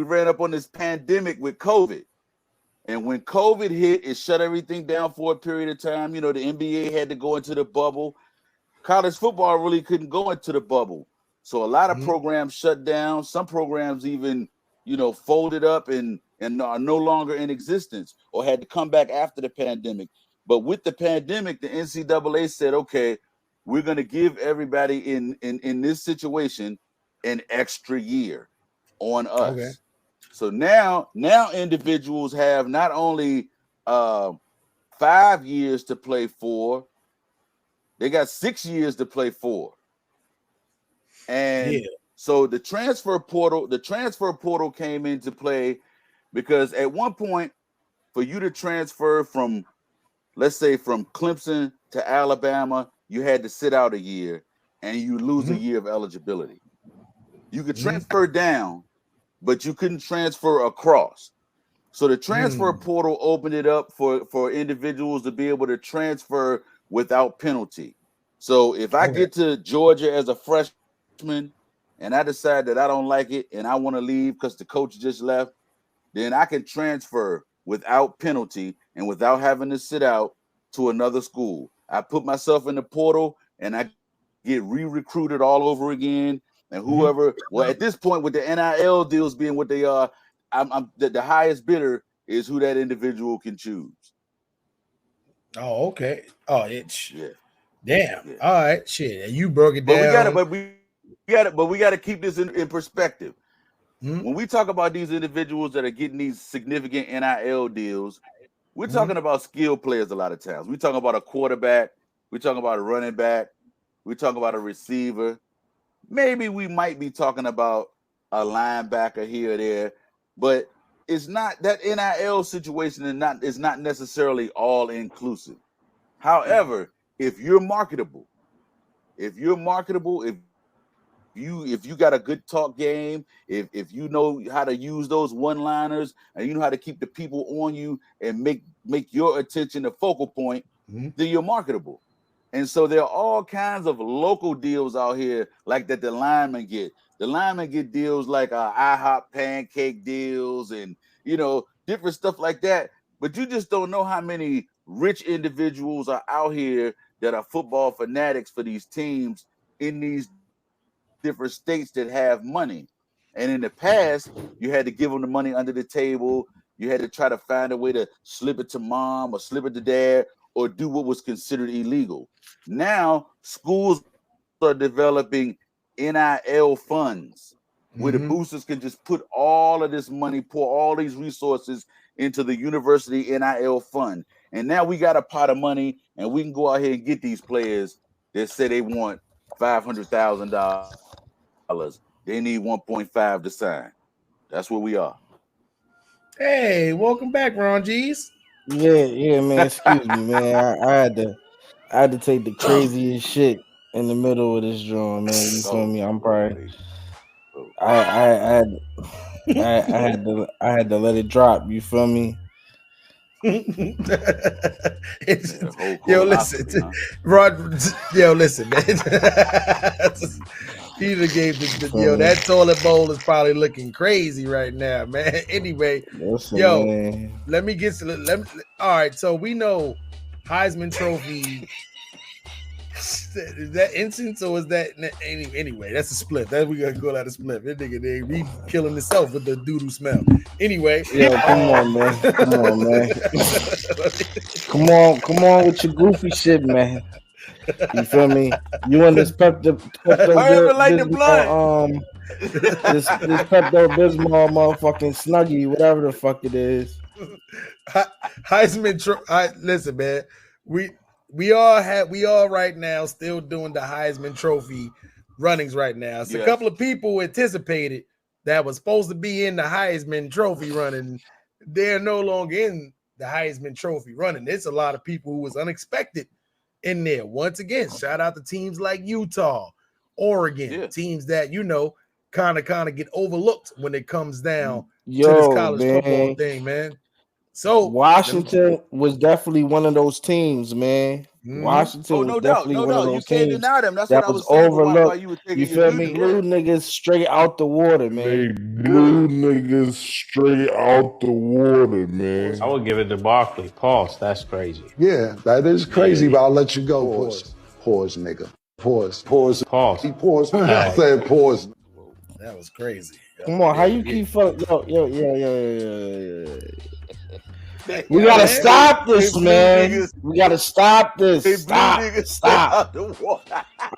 pandemic with COVID. And when COVID hit, it shut everything down for a period of time. You know, the NBA had to go into the bubble. College football really couldn't go into the bubble. So a lot of programs shut down. Some programs even, folded up and are no longer in existence or had to come back after the pandemic. But with the pandemic, the NCAA said, okay, we're going to give everybody in this situation an extra year on us. Okay. So now individuals have not only 5 years to play for, they got 6 years to play for. And so the transfer portal came into play because at one point, for you to transfer from, let's say, from Clemson to Alabama, you had to sit out a year and you lose a year of eligibility. You could transfer down, but you couldn't transfer across. So the transfer portal opened it up for individuals to be able to transfer without penalty. So if I get to Georgia as a freshman and I decide that I don't like it and I want to leave because the coach just left, then I can transfer without penalty and without having to sit out to another school. I put myself in the portal and I get re-recruited all over again. And whoever, well, at this point with the NIL deals being what they are, I'm the highest bidder is who that individual can choose. Oh, okay. Oh, it's damn. Yeah. All right, shit. And you broke it down. But we gotta keep this in perspective. When we talk about these individuals that are getting these significant NIL deals, we're talking about skilled players a lot of times. We're talking about a quarterback, we're talking about a running back, we're talking about a receiver. Maybe we might be talking about a linebacker here or there, but it's not that NIL situation is not necessarily all inclusive. However, if you're marketable, if you got a good talk game, if you know how to use those one-liners and you know how to keep the people on you and make your attention a focal point, then you're marketable. And so there are all kinds of local deals out here like that the linemen get. The linemen get deals like IHOP pancake deals and, different stuff like that. But you just don't know how many rich individuals are out here that are football fanatics for these teams in these different states that have money. And in the past, you had to give them the money under the table. You had to try to find a way to slip it to mom or slip it to dad or do what was considered illegal. Now, schools are developing NIL funds where the boosters can just put all of this money, pour all these resources into the university NIL fund. And now we got a pot of money and we can go out here and get these players that say they want $500,000. They need 1.5 to sign. That's where we are. Hey, welcome back, Ron G's. Yeah, man. Excuse me, man. I had to take the craziest shit in the middle of this drawing, man. You feel me? I'm probably I had to let it drop. You feel me? Yo, listen, huh? Rod. Yo, listen, man. He done gave that toilet bowl is probably looking crazy right now, man. Anyway, Listen, yo, man. let me get to all right. So we know Heisman Trophy. Is that incense or is that anyway? That's a split. That we gotta go out a split. That nigga they killing himself with the doodoo smell. Anyway, yo, come on, man. Come on, man. come on with your goofy shit, man. You feel me? You want this Pepto Bismol, this Pepto Bismol motherfucking Snuggie, whatever the fuck it is. Heisman listen, man. We all right now still doing the Heisman Trophy runnings right now. So a couple of people anticipated that was supposed to be in the Heisman Trophy running. They're no longer in the Heisman Trophy running. There's a lot of people who was unexpected in there. Once again, shout out to teams like Utah, Oregon, teams that kind of get overlooked when it comes down to this college football thing, man. So Washington was definitely one of those teams, man. Mm-hmm. Washington was definitely one of those teams deny them. That's that what I was saying, overlooked. You feel me? Blew niggas straight out the water, man. They blew niggas straight out the water, man. I would give it to Barkley. Pause. That's crazy. Yeah, that is crazy, but I'll let you go. Pause, nigga. Pause. He paused. I said pause. That was crazy. Come on, how you keep fucking yo. We gotta stop this, man. We gotta stop this. Stop. All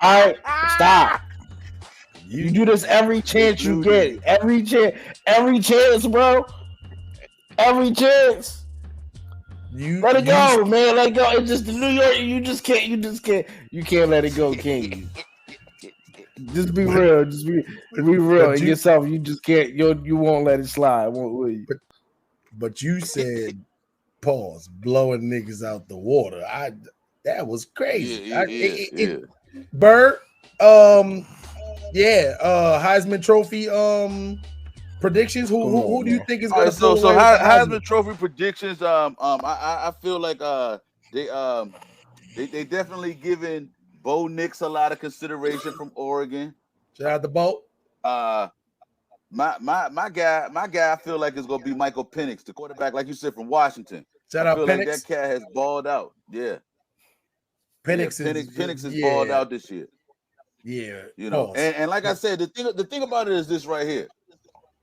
right, stop. You do this every chance you get. Every chance, bro. Every chance. Let it go, man. Let it go. It's just the New York. You can't let it go, can you? Just be real. Just be real. And yourself. You just can't. You won't let it slide, will you? But you said, pause, blowing niggas out the water. That was crazy. Bird, Heisman Trophy predictions. Who do you think is going to so Heisman Trophy predictions? I feel like they definitely given Bo Nix a lot of consideration from Oregon. Shout out to Bo. My guy, I feel like it's gonna be Michael Penix, the quarterback, like you said, from Washington. Shout out Penix. Like that cat has balled out. Yeah. Penix is balled out this year. Yeah. And like I said, the thing about it is this right here.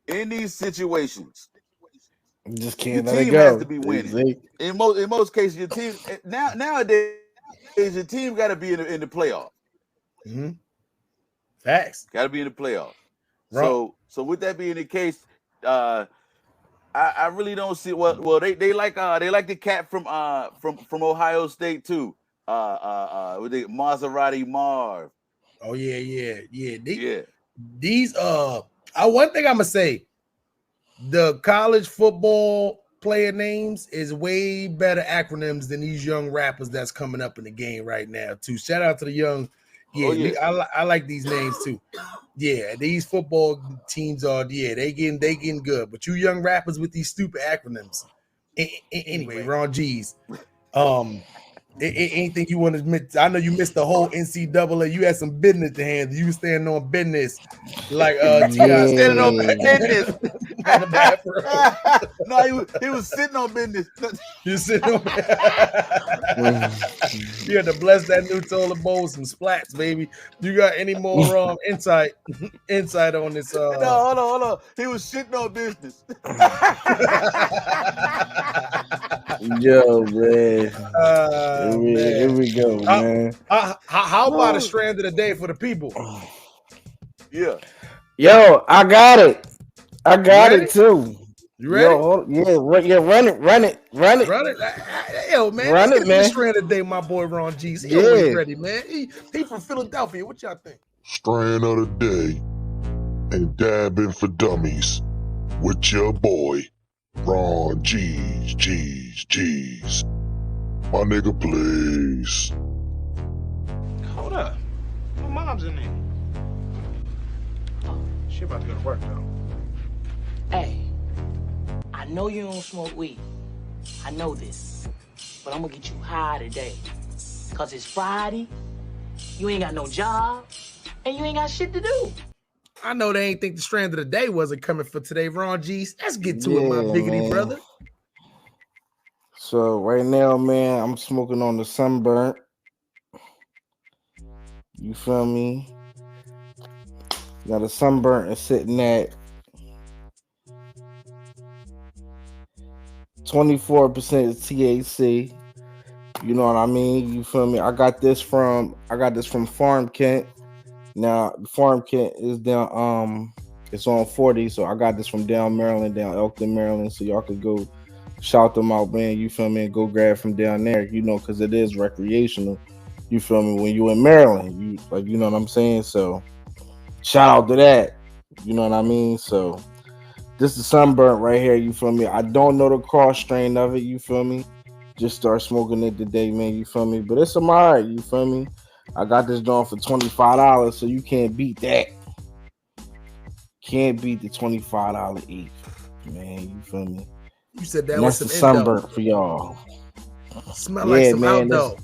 In these situations, you just can't your let team it go. has to be winning. In most cases, your team nowadays your team got to be in the playoff. Mm-hmm. Facts. Got to be in the playoff. Right. So with that being the case, I really don't see they like the cat from Ohio State too. With the Maserati Marv. Oh yeah. These one thing I'm gonna say, the college football player names is way better acronyms than these young rappers that's coming up in the game right now too. Shout out to the young. I like these names too. Yeah, these football teams are they getting good. But you young rappers with these stupid acronyms. Anyway, Ron G's. Anything you want to admit? I know you missed the whole NCAA. You had some business to handle. You were standing on business, like T.I. standing on business. No, he was sitting on business. You sitting on. You had to bless that new toilet bowl with some splats, baby. You got any more insight on this? No, hold on. He was shitting on business. Yo, man. Here we go, man. How about a strand of the day for the people? Yeah. Yo, I got it. I got it too. You ready? Run it. Yo, man. Run it, man. Strand of the day, my boy Ron G's. He always ready, man. He from Philadelphia. What y'all think? Strand of the day and dabbing for dummies with your boy Ron G's. My nigga, please. Hold up. My mom's in there. She about to go to work though. Hey, I know you don't smoke weed. I know this. But I'm gonna get you high today. Cause it's Friday, you ain't got no job, and you ain't got shit to do. I know they ain't think the strand of the day wasn't coming for today, Ron G's. Let's get to it, my Yeah, biggity man. brother. So right now, man, I'm smoking on the sunburnt. You feel me? Now the sunburnt is sitting at 24% THC. You know what I mean? You feel me? I got this from Farm Kent. Now Farm Kent is down it's on 40, so I got this from down Maryland, down Elkton, Maryland. So y'all could go shout them out, man. You feel me? And go grab from down there, you know, because it is recreational. You feel me? When you in Maryland, you like, you know what I'm saying? So shout out to that. You know what I mean? So this is sunburnt right here. You feel me? I don't know the cross strain of it. You feel me? Just start smoking it today, man. You feel me? But it's alright. You feel me? I got this joint for $25, so you can't beat that. Can't beat the $25 each, man. You feel me? You said that And was that's some the endo. sunburnt for y'all. Smell like some man, outdoor.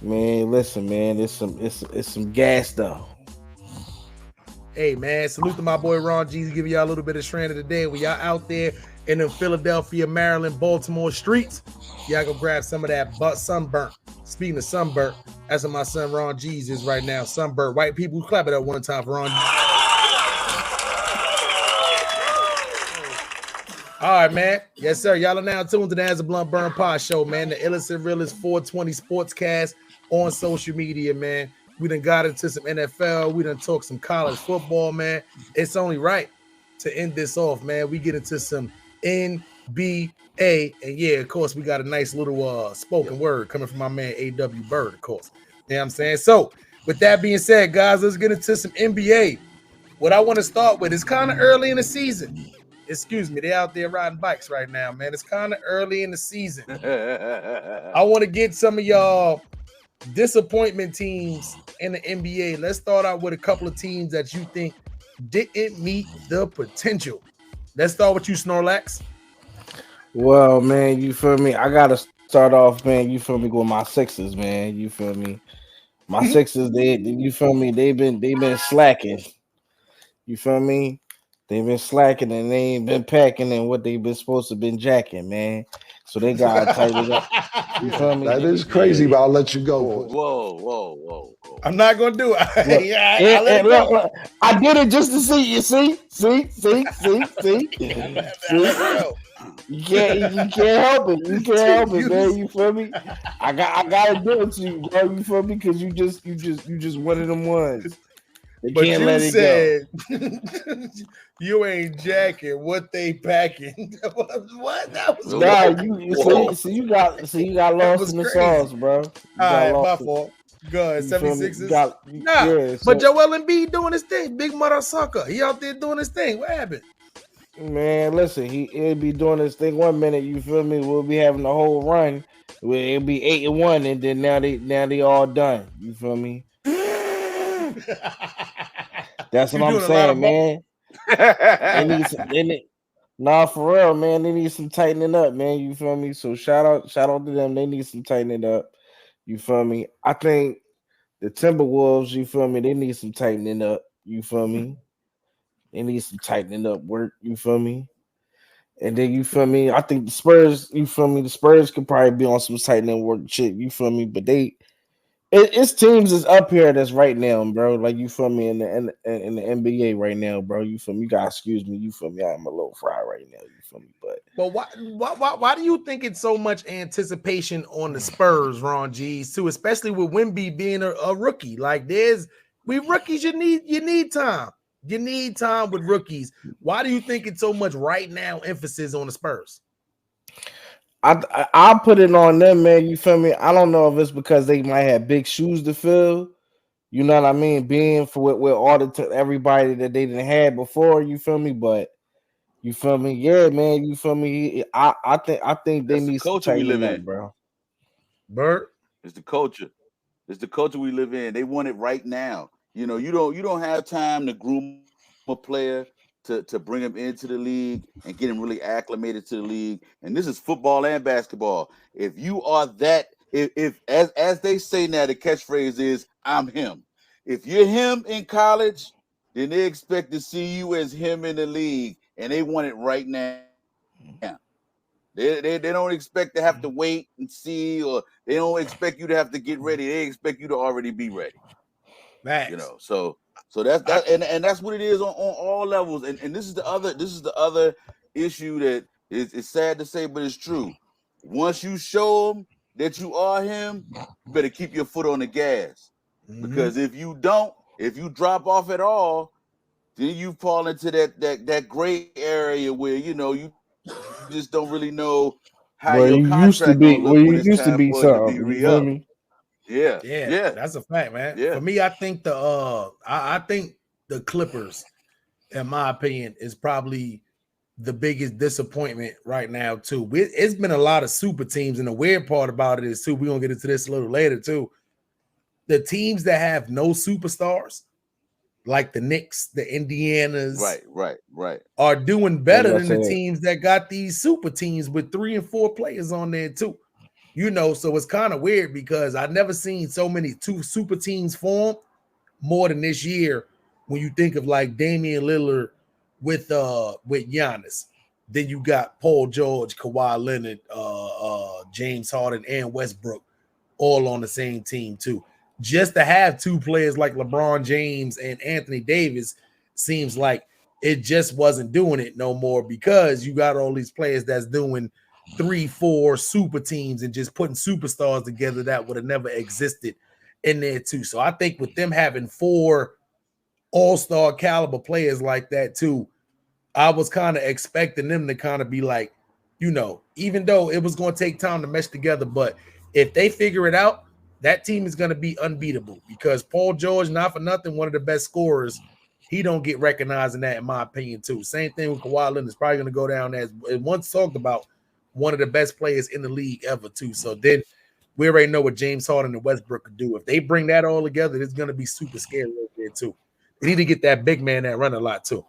Man, listen, man. It's some gas though. Hey, man, salute to my boy Ron G's, giving y'all a little bit of strand of the day. When y'all out there in the Philadelphia, Maryland, Baltimore streets, y'all go grab some of that sunburnt. Speaking of sunburnt, that's what my son Ron G's is right now. Sunburnt. White people, clap it up one time for Ron G's. All right, man. Yes, sir. Y'all are now tuned to the As a Blunt Burn Pod Show, man. The illest and realest 420 Sportscast on social media, man. We done got into some NFL. We done talked some college football, man. It's only right to end this off, man. We get into some NBA. And yeah, of course, we got a nice little spoken word coming from my man A.W. Bird, of course. You know what I'm saying? So, with that being said, guys, let's get into some NBA. What I want to start with is kind of early in the season. Excuse me, they're out there riding bikes right now, man. It's kind of early in the season. I want to get some of y'all disappointment teams in the NBA. Let's start out with a couple of teams that you think didn't meet the potential. Let's start with you, Snorlax. Well, man, you feel me? I gotta start off, man. You feel me? With my Sixers, man. You feel me? My Sixers, you feel me? They've been slacking. You feel me? They've been slacking and they ain't been packing in what they've been supposed to been jacking, man. So they got tighten up. You feel me? That is crazy, but I'll let you go. Whoa. I'm not gonna do it. I let it go. Look, I did it just to see you. See. You can't help it. You can't help it, man. You feel me? I gotta do it to you, bro. You feel me? Because you just one of them ones. They But can't you let it said you ain't jacking what they packing. What? That was you got lost in the sauce, bro. All right, my fault. Go ahead, 76ers. But Joel Embiid doing his thing. Big mother sucker. He out there doing his thing. What happened? Man, listen, he'll be doing his thing one minute. You feel me? We'll be having the whole run. It'll be 8-1, and then now they all done. You feel me? That's what I'm saying, man. Nah, for real, man. They need some tightening up, man. You feel me? So shout out to them. They need some tightening up. You feel me? I think the Timberwolves, you feel me? They need some tightening up. You feel me? They need some tightening up work. You feel me? And then you feel me? I think the Spurs, you feel me? The Spurs could probably be on some tightening work shit. You feel me? But it's teams is up here that's right now, bro. Like you feel me in the NBA right now, bro. You feel me? You gotta excuse me. You feel me? I'm a little fried right now. You feel me? But why do you think it's so much anticipation on the Spurs, Ron G's, too, especially with Wemby being a rookie? Like we rookies, you need time. You need time with rookies. Why do you think it's so much right now emphasis on the Spurs? I'll put it on them, man. You feel me? I don't know if it's because they might have big shoes to fill. You know what I mean? Being with all everybody that they didn't have before. You feel me? But you feel me? Yeah, man. You feel me? I think they need some tightening up, bro. Bert, it's the culture. It's the culture we live in. They want it right now. You know, you don't have time to groom a player to bring him into the league and get him really acclimated to the league. And this is football and basketball. If you are that, if as they say now, the catchphrase is "I'm him." If you're him in college, then they expect to see you as him in the league, and they want it right now. They don't expect to have to wait and see, or they don't expect you to have to get ready. They expect you to already be ready. Facts. You know, so that's that, and that's what it is on all levels. And this is the other issue that is sad to say, but it's true. Once you show them that you are him, you better keep your foot on the gas. Because if you don't, if you drop off at all, then you fall into that gray area where you just don't really know how Where your you used to contract be, gonna look where when you it's used to time be for it to be something. You feel re-up. me? Yeah, that's a fact, man. Yeah. For me, I think I think the Clippers, in my opinion, is probably the biggest disappointment right now too. It's been a lot of super teams, and the weird part about it is too. We're gonna get into this a little later too. The teams that have no superstars, like the Knicks, the Indianas, right, are doing better Like I than the said. teams that got these super teams with 3 and 4 players on there too. So it's kind of weird because I've never seen so many two super teams form more than this year. When you think of like Damian Lillard with Giannis, then you got Paul George, Kawhi Leonard, James Harden, and Westbrook all on the same team too. Just to have two players like LeBron James and Anthony Davis seems like it just wasn't doing it no more because you got all these players that's doing 3-4 super teams and just putting superstars together that would have never existed in there too. So I think with them having 4 all-star caliber players like that too, I was kind of expecting them to kind of be like, even though it was going to take time to mesh together, but if they figure it out, that team is going to be unbeatable because Paul George, not for nothing, one of the best scorers. He don't get recognized in that, in my opinion, too. Same thing with Kawhi Leonard. Is probably going to go down as once talked about one of the best players in the league ever, too. So then we already know what James Harden and Westbrook could do. If they bring that all together, it's going to be super scary over there, too. They need to get that big man that run a lot, too.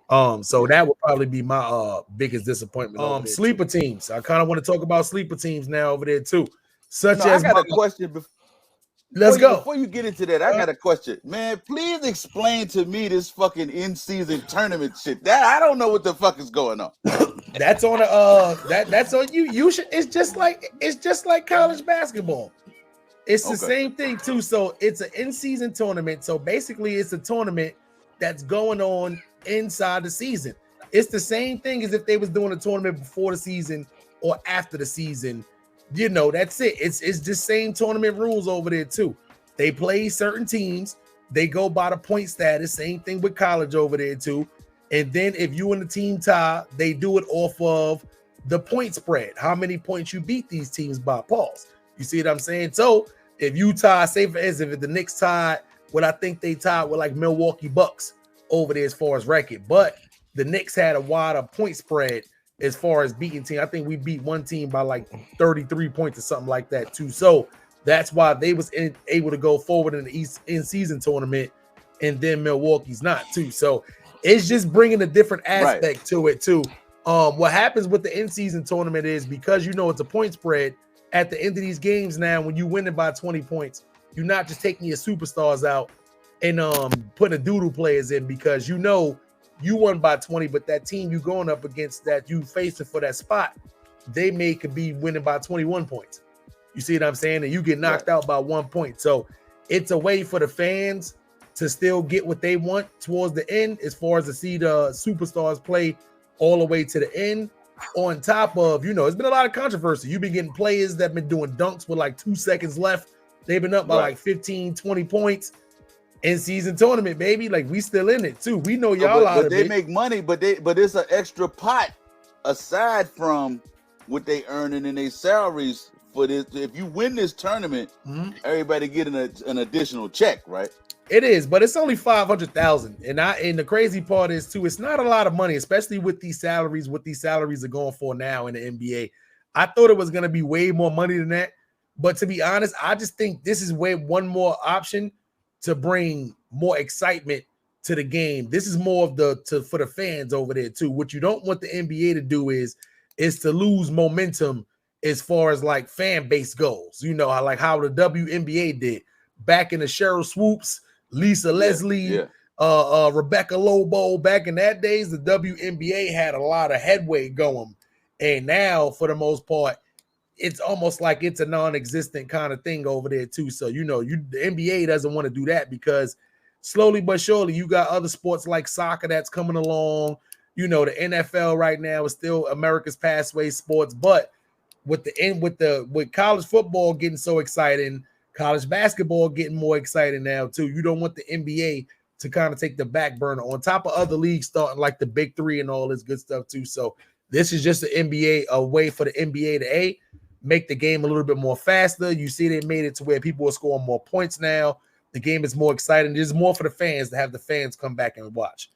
So that would probably be my biggest disappointment. Sleeper teams. I kind of want to talk about sleeper teams now over there, too. Such as I got a question before you get into that. I got a question, man. Please explain to me this fucking in-season tournament shit. That I don't know what the fuck is going on. That's on that's on you. You should. It's just like college basketball. It's the same thing too. So it's an in-season tournament. So basically, it's a tournament that's going on inside the season. It's the same thing as if they was doing a tournament before the season or after the season. That's it. It's just same tournament rules over there too. They play certain teams. They go by the point status. Same thing with college over there too. And then if you and the team tie, they do it off of the point spread. How many points you beat these teams by? Pause. You see what I'm saying? So if you tie, say for instance, if the Knicks tied, I think they tied with like Milwaukee Bucks over there as far as record, but the Knicks had a wider point spread as far as beating team. I think we beat one team by like 33 points or something like that too. So that's why they was able to go forward in the in-season tournament, and then Milwaukee's not too. So it's just bringing a different aspect to it too. What happens with the in-season tournament is because it's a point spread at the end of these games now, when you win it by 20 points, you're not just taking your superstars out and putting a doodle players in because you won by 20, but that team you going up against that you facing for that spot, they could be winning by 21 points. You see what I'm saying? And you get knocked out by 1 point. So it's a way for the fans to still get what they want towards the end, as far as to see the superstars play all the way to the end. On top of, it's been a lot of controversy. You've been getting players that have been doing dunks with like 2 seconds left. They've been up by like 15, 20 points. In-season tournament, baby. Like, we still in it too. We know y'all out of it. But they make money, but it's an extra pot aside from what they earning in their salaries for this. If you win this tournament, everybody getting an additional check, right? It is, but it's only $500,000. And the crazy part is too, it's not a lot of money, especially with these salaries. What these salaries are going for now in the NBA. I thought it was going to be way more money than that, but to be honest, I just think this is one more option to bring more excitement to the game. This is more of for the fans over there too. What you don't want the NBA to do is to lose momentum as far as like fan base goes. You know, how the WNBA did back in the Cheryl Swoops, Lisa Leslie, Rebecca Lobo. Back in that days, the WNBA had a lot of headway going, and now for the most part, it's almost like it's a non-existent kind of thing over there too. So the NBA doesn't want to do that because slowly but surely you got other sports like soccer that's coming along. The NFL right now is still America's pathway sports, but with college football getting so exciting, college basketball getting more exciting now too. You don't want the NBA to kind of take the back burner on top of other leagues starting like the Big Three and all this good stuff too. So this is just the NBA, a way for the NBA to make the game a little bit more faster. You see, they made it to where people are scoring more points now. The game is more exciting. There's more for the fans to have the fans come back and watch.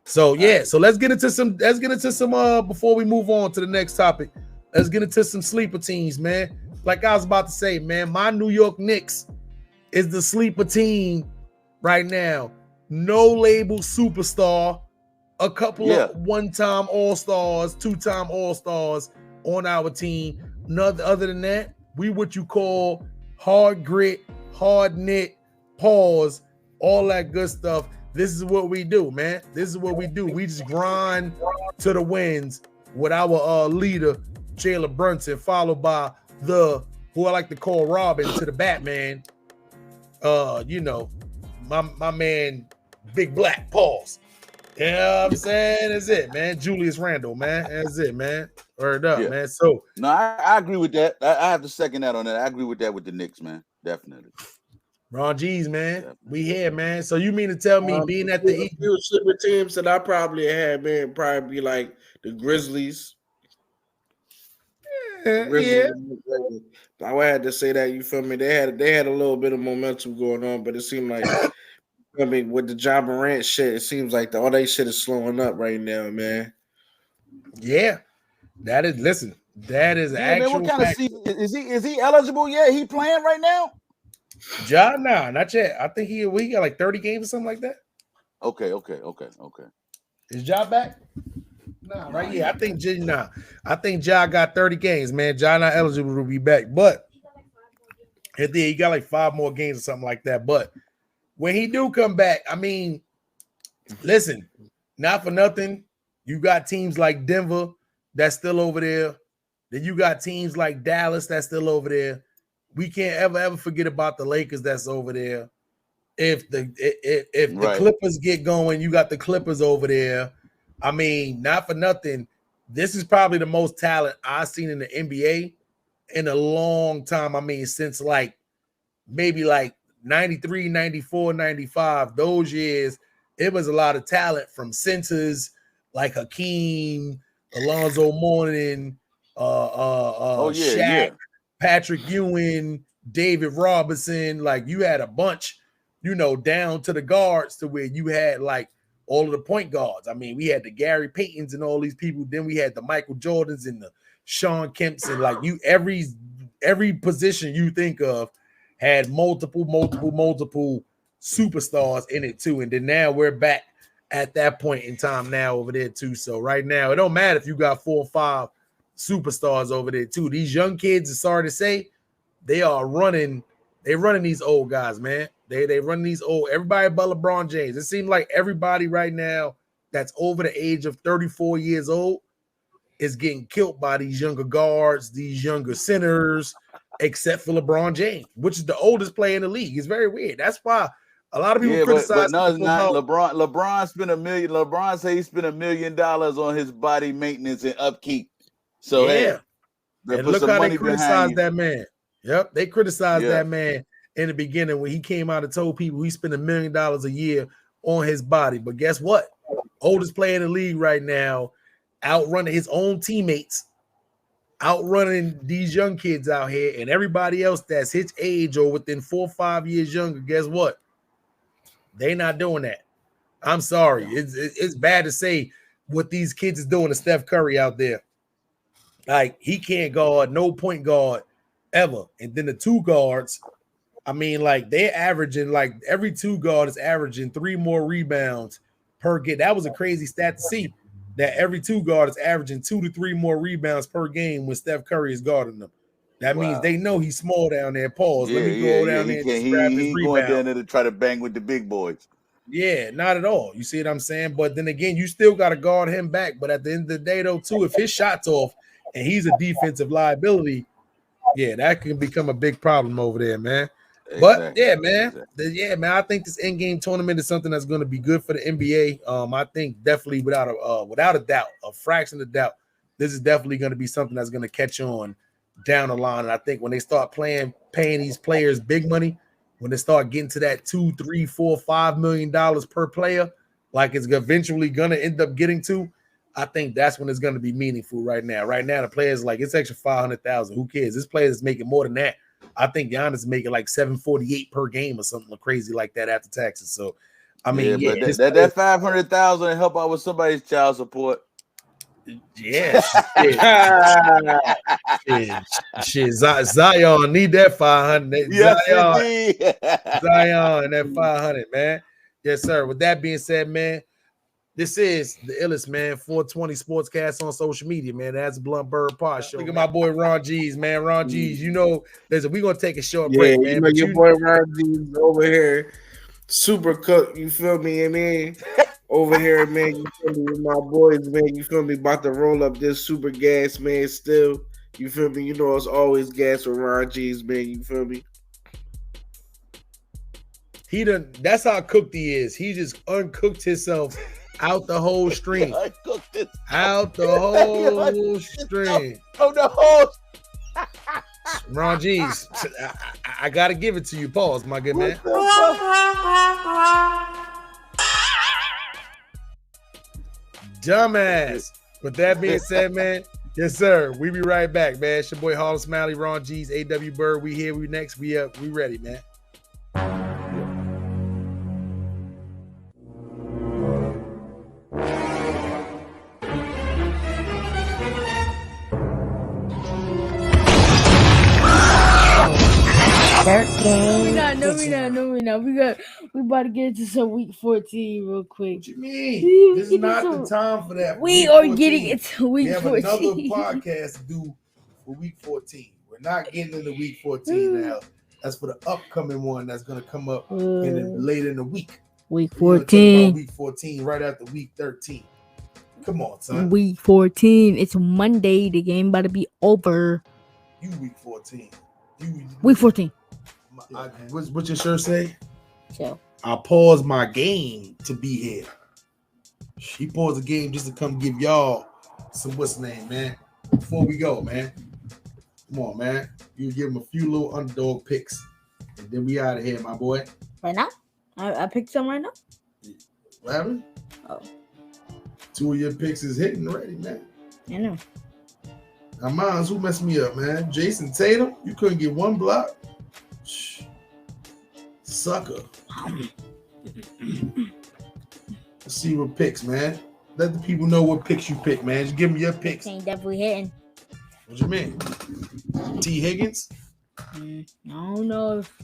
So yeah, so let's get into some before we move on to the next topic. Let's get into some sleeper teams, man. Like I was about to say, man, my New York Knicks is the sleeper team right now. No label superstar, a couple of one-time All-Stars, two-time All-Stars on our team. Other than that, we what you call hard grit, hard knit, pause, all that good stuff. This is what we do, man. This is what we do. We just grind to the wins with our leader, Jalen Brunson, followed by who I like to call Robin to the Batman. My man, Big Black, pause. You know what I'm saying? That's it, man. Julius Randle, man. That's it, man. Word up, man. So no, I agree with that. I have to second that on that. I agree with that with the Knicks, man. Definitely. Ron G's, man. Definitely. We here, man. So you mean to tell me being at the few sleeper teams that I probably had, man, probably be like the Grizzlies. Yeah. I would have to say that, you feel me? They had a little bit of momentum going on, but it seemed like with the Ja Morant shit, it seems like all that shit is slowing up right now, man. Yeah. That is actual. Man, what kind of season is he eligible yet? He playing right now? Ja, nah, not yet. I think he got like 30 games or something like that. Okay. Is Ja back? Nah, right? Yeah, I think Ja got 30 games, man. Ja not eligible to be back, but he got like 5 more games or something like that. But when he do come back, I mean, listen, not for nothing, you got teams like Denver that's still over there. Then you got teams like Dallas that's still over there. We can't ever forget about the Lakers that's over there. If the Clippers get going, you got the Clippers over there. I mean, not for nothing, this is probably the most talent I've seen in the NBA in a long time. I mean, since maybe 93, 94, 95, those years, it was a lot of talent from centers like Hakeem, Alonzo Mourning, Shaq, Patrick Ewing, David Robinson. Like you had a bunch, down to the guards to where you had all of the point guards. I mean, we had the Gary Paytons and all these people. Then we had the Michael Jordans and the Sean Kemps and every position you think of had multiple superstars in it too. And then now we're back at that point in time now over there too. So right now, it don't matter if you got 4 or 5 superstars over there too. These young kids, it's sorry to say, they are running. They're running these old guys, man. They run these old. Everybody but LeBron James. It seems like everybody right now that's over the age of 34 years old is getting killed by these younger guards, these younger centers, except for LeBron James, which is the oldest player in the league. It's very weird. That's why a lot of people criticize. But no, it's not. LeBron spent $1 million. LeBron said he spent $1 million on his body maintenance and upkeep. So yeah, and look how they criticized that man. Yep, they criticized that man in the beginning when he came out and told people he spent $1 million a year on his body. But guess what? Oldest player in the league right now, outrunning his own teammates, outrunning these young kids out here, and everybody else that's his age or within 4 or 5 years younger. Guess what? They not doing that. I'm sorry. It's bad to say what these kids is doing to Steph Curry out there. Like, he can't guard, no point guard ever. And then the 2 guards I mean, like they're averaging like every 2 guard is averaging 3 more rebounds per game. That was a crazy stat to see. That every 2 guard is averaging 2 to 3 more rebounds per game when Steph Curry is guarding them. That means they know he's small down there. Pause. Let me go down there and just grab this He rebound. going down there to try to bang with the big boys. Yeah, not at all. You see what I'm saying? But then again, you still got to guard him back. But at the end of the day, though, too, if his shot's off and he's a defensive liability, yeah, that can become a big problem over there, man. But yeah, man, I think this in-game tournament is something that's going to be good for the NBA. I think definitely without a doubt, a fraction of doubt, this is definitely going to be something that's going to catch on down the line. And I think when they start paying these players big money, when they start getting to that $2, $3, $4, $5 million per player, like it's eventually going to end up getting to, I think that's when it's going to be meaningful right now. Right now, the players like it's extra 500,000. Who cares? This player is making more than that. I think Giannis is making like $748 per game or something crazy like that after taxes. So, I mean, but that 500,000 help out with somebody's child support. Yeah, shit. Zion need that 500. Yes, Zion and that 500, man. Yes, sir. With that being said, man, this is the illest, man. 420 Sportscast on social media, man. That's Blunt Bird Pod Show. Look at my boy Ron G's, man. Ron G's, you know, we're gonna take a short break, man. You know, your boy Ron G's over here, super cooked. You feel me? I mean, over here, man. You feel me? With my boys, man. You feel me? About to roll up this super gas, man. Still, you feel me? You know, it's always gas with Ron G's, man. You feel me? That's how cooked he is. He just uncooked himself out the whole stream. Out the whole stream. Oh, the whole. Ron G's, I gotta give it to you. Pause, my good man. Dumbass. With that being said, man, yes, sir. We be right back, man. It's your boy Harlem Smiley, Ron G's, A.W. Bird. We here. We next. We up. We ready, man. We not. We about to get into some week 14 real quick. What you mean? This is not the time for that. We are getting into week 14. We have another podcast to do for week 14. We're not getting into week 14 now. That's for the upcoming one that's going to come up later in the week. Week 14. Week 14 right after week 13. Come on, son. Week 14. It's Monday. The game about to be over. You week 14. Week 14. What's your shirt say? So I paused my game to be here. He paused the game just to come give y'all some what's the name, man. Before we go, man. Come on, man. You give him a few little underdog picks, and then we out of here, my boy. Right now? I picked some right now. What happened? Oh. 2 of your picks is hitting already, man. I know. Now, mine's who messed me up, man? Jason Tatum. You couldn't get one block. Sucker. Let's see what picks, man. Let the people know what picks you pick, man. Just give me your picks. Ain't definitely hitting. What you mean? T. Higgins? I don't know if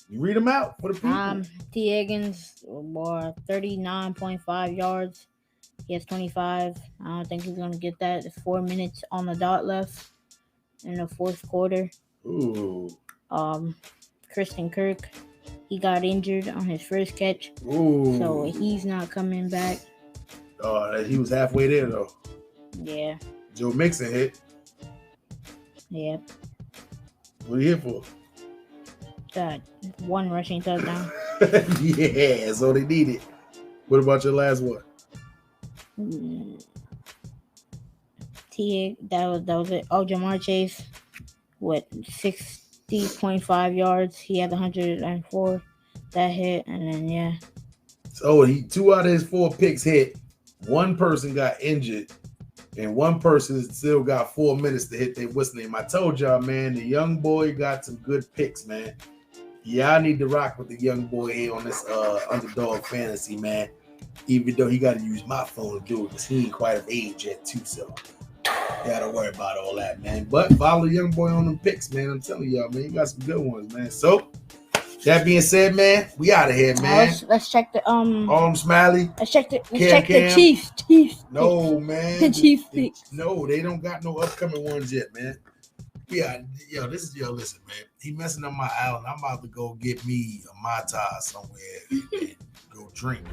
you read them out for the people. T. Higgins, 39.5 yards. He has 25. I don't think he's gonna get that. There's 4 minutes on the dot left in the fourth quarter. Ooh. Christian Kirk, he got injured on his first catch. Ooh. So he's not coming back. He was halfway there though. Yeah. Joe Mixon hit. Yep. What are you here for? Got 1 rushing touchdown. Yeah, that's all they needed. What about your last one? That was it. Oh, Jamar Chase with 60.5 yards. He had 104 that hit, and then yeah. So 2 out of his 4 picks hit. 1 person got injured, and 1 person still got 4 minutes to hit their what's name. I told y'all, man, the young boy got some good picks, man. Yeah, I need to rock with the young boy here on this underdog fantasy, man. Even though he got to use my phone to do it because he ain't quite of age yet, too. So Yeah, don't worry about all that, man. But follow Young Boy on them picks, man. I'm telling y'all, man, you got some good ones, man. So that being said, man, we out of here, man. Let's check the Smiley. Let's check the Cam. Chiefs. No, man. The Chiefs picks. No, they don't got no upcoming ones yet, man. Yeah, listen, man. He messing up my island. I'm about to go get me a Mai Tai somewhere and go drink.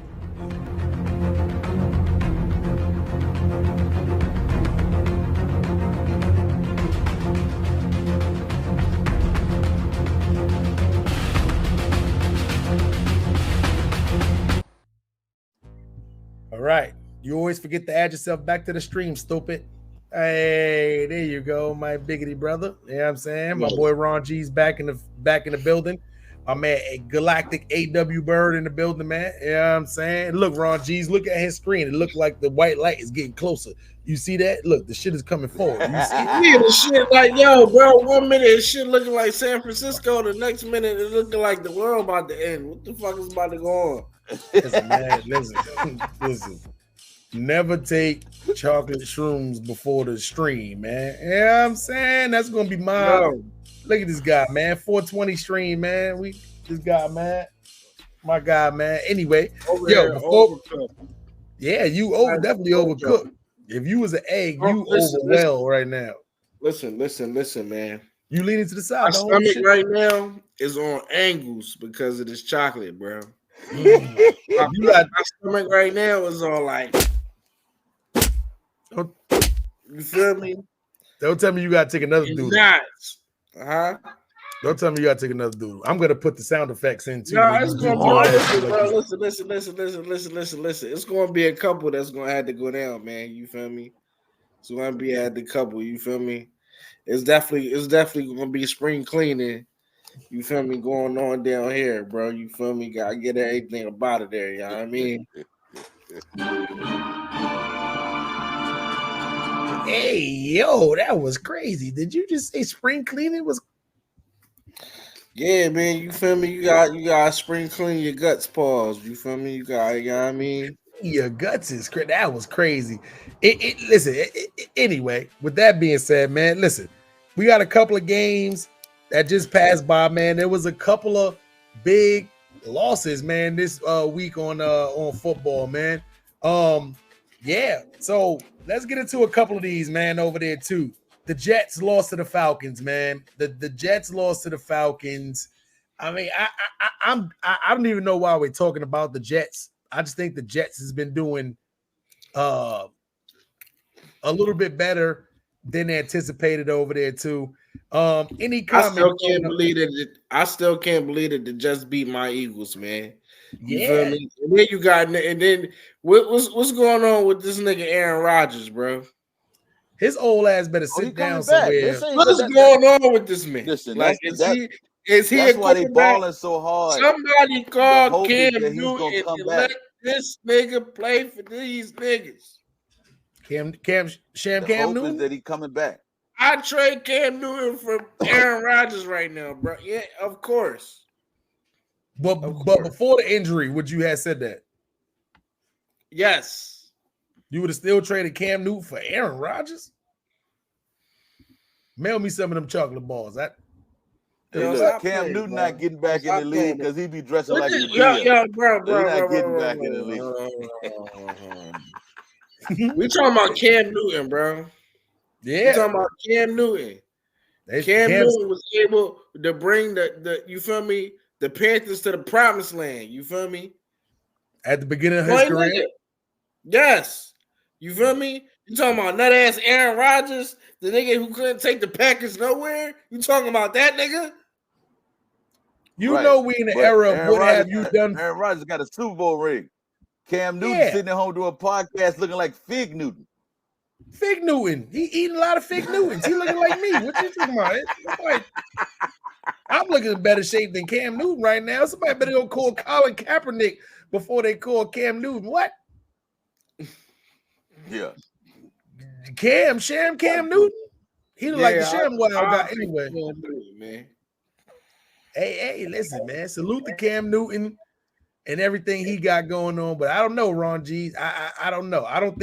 All right. You always forget to add yourself back to the stream, stupid. Hey, there you go, my biggity brother. You know what I'm saying? My boy Ron G's back in the building. My man, a galactic AW Bird in the building, man. You know what I'm saying? Look, Ron G's, look at his screen. It looked like the white light is getting closer. You see that? Look, the shit is coming forward. You see it? Yeah, the shit like, yo, bro, 1 minute it shit looking like San Francisco, the next minute it looking like the world about to end. What the fuck is about to go on? Listen, man, listen. Never take chocolate shrooms before the stream, man. You know what I'm saying? That's gonna be my look at this guy, man. 420 stream, man. We this guy, man. My guy, man. Anyway, you definitely overcooked. If you was an egg, you overwhelmed right now. Listen, man. You leaning to the side. My stomach right now is on angles because of this chocolate, bro. My stomach right now is on like. You feel me? Don't tell me you gotta take another dude. Don't tell me you gotta take another dude. I'm gonna put the sound effects in too. No, it's gonna be listen. It's gonna be a couple that's gonna have to go down, man. You feel me? It's gonna be at the couple. You feel me? It's definitely gonna be spring cleaning. You feel me? Going on down here, bro. You feel me? Gotta get everything about it there. You know what I mean? Hey, yo, that was crazy. Did you just say spring cleaning was? Yeah, man. You feel me? You got spring clean your guts. Pause. You feel me? You know what I mean? Your guts is crazy. That was crazy. Anyway, with that being said, man, listen, we got a couple of games that just passed by, man. There was a couple of big losses, man, this week on football, man. Yeah. So let's get into a couple of these, man, over there too. The Jets lost to the Falcons, man. The Jets lost to the Falcons. I mean, I don't even know why we're talking about the Jets. I just think the Jets has been doing a little bit better than anticipated over there too. Any comment? I still can't believe that the Jets beat my Eagles, man. You Yeah. feel me? And then you got, and then what's going on with this nigga Aaron Rodgers, bro? His old ass better sit down somewhere. What's going on with this man? Listen, like, is he that's a why they quarterback? Balling so hard. Somebody call Cam Newton and let this nigga play for these niggas. Cam Newton is that he coming back. I trade Cam Newton for Aaron Rodgers right now, bro. Yeah, of course. But before the injury, would you have said that? Yes. You would have still traded Cam Newton for Aaron Rodgers? Mail me some of them chocolate balls. Cam Newton not getting back in the league because he be dressing like a bro. He's not getting back in the league. We talking about Cam Newton, bro. Yeah. We talking about Cam Newton. Cam Newton was able to bring the you feel me, the Panthers to the promised land. You feel me? At the beginning of his career? Nigga. Yes. You feel me? You talking about nut ass Aaron Rodgers, the nigga who couldn't take the Packers nowhere? You talking about that nigga? You know we in the era of what have you done? Aaron Rodgers got a Super Bowl ring. Cam Newton sitting at home doing a podcast looking like Fig Newton. Fig Newton. He eating a lot of Fig Newtons. He looking like me. What you talking about? I'm looking in better shape than Cam Newton right now. Somebody better go call Colin Kaepernick before they call Cam Newton. What? Yeah. Cam Newton? He look like the Sham Wild guy anyway. Man. Hey, listen, man. Salute to Cam Newton and everything he got going on. But I don't know, Ron G. I don't know. I don't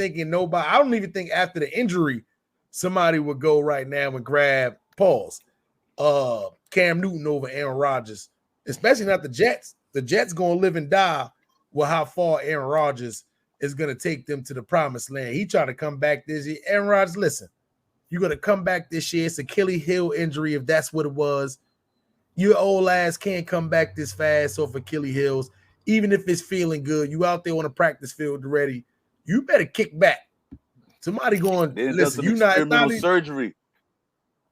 even think after the injury, somebody would go right now and grab Cam Newton over Aaron Rodgers, especially not the Jets. The Jets gonna live and die with how far Aaron Rodgers is gonna take them to the promised land. He tried to come back this year. Aaron Rodgers, listen, you're gonna come back this year. It's Achilles heel injury, if that's what it was. Your old ass can't come back this fast off Achilles heels, even if it's feeling good. You out there on the practice field already. You better kick back. Somebody going, They done listen, some you not experimental not surgery.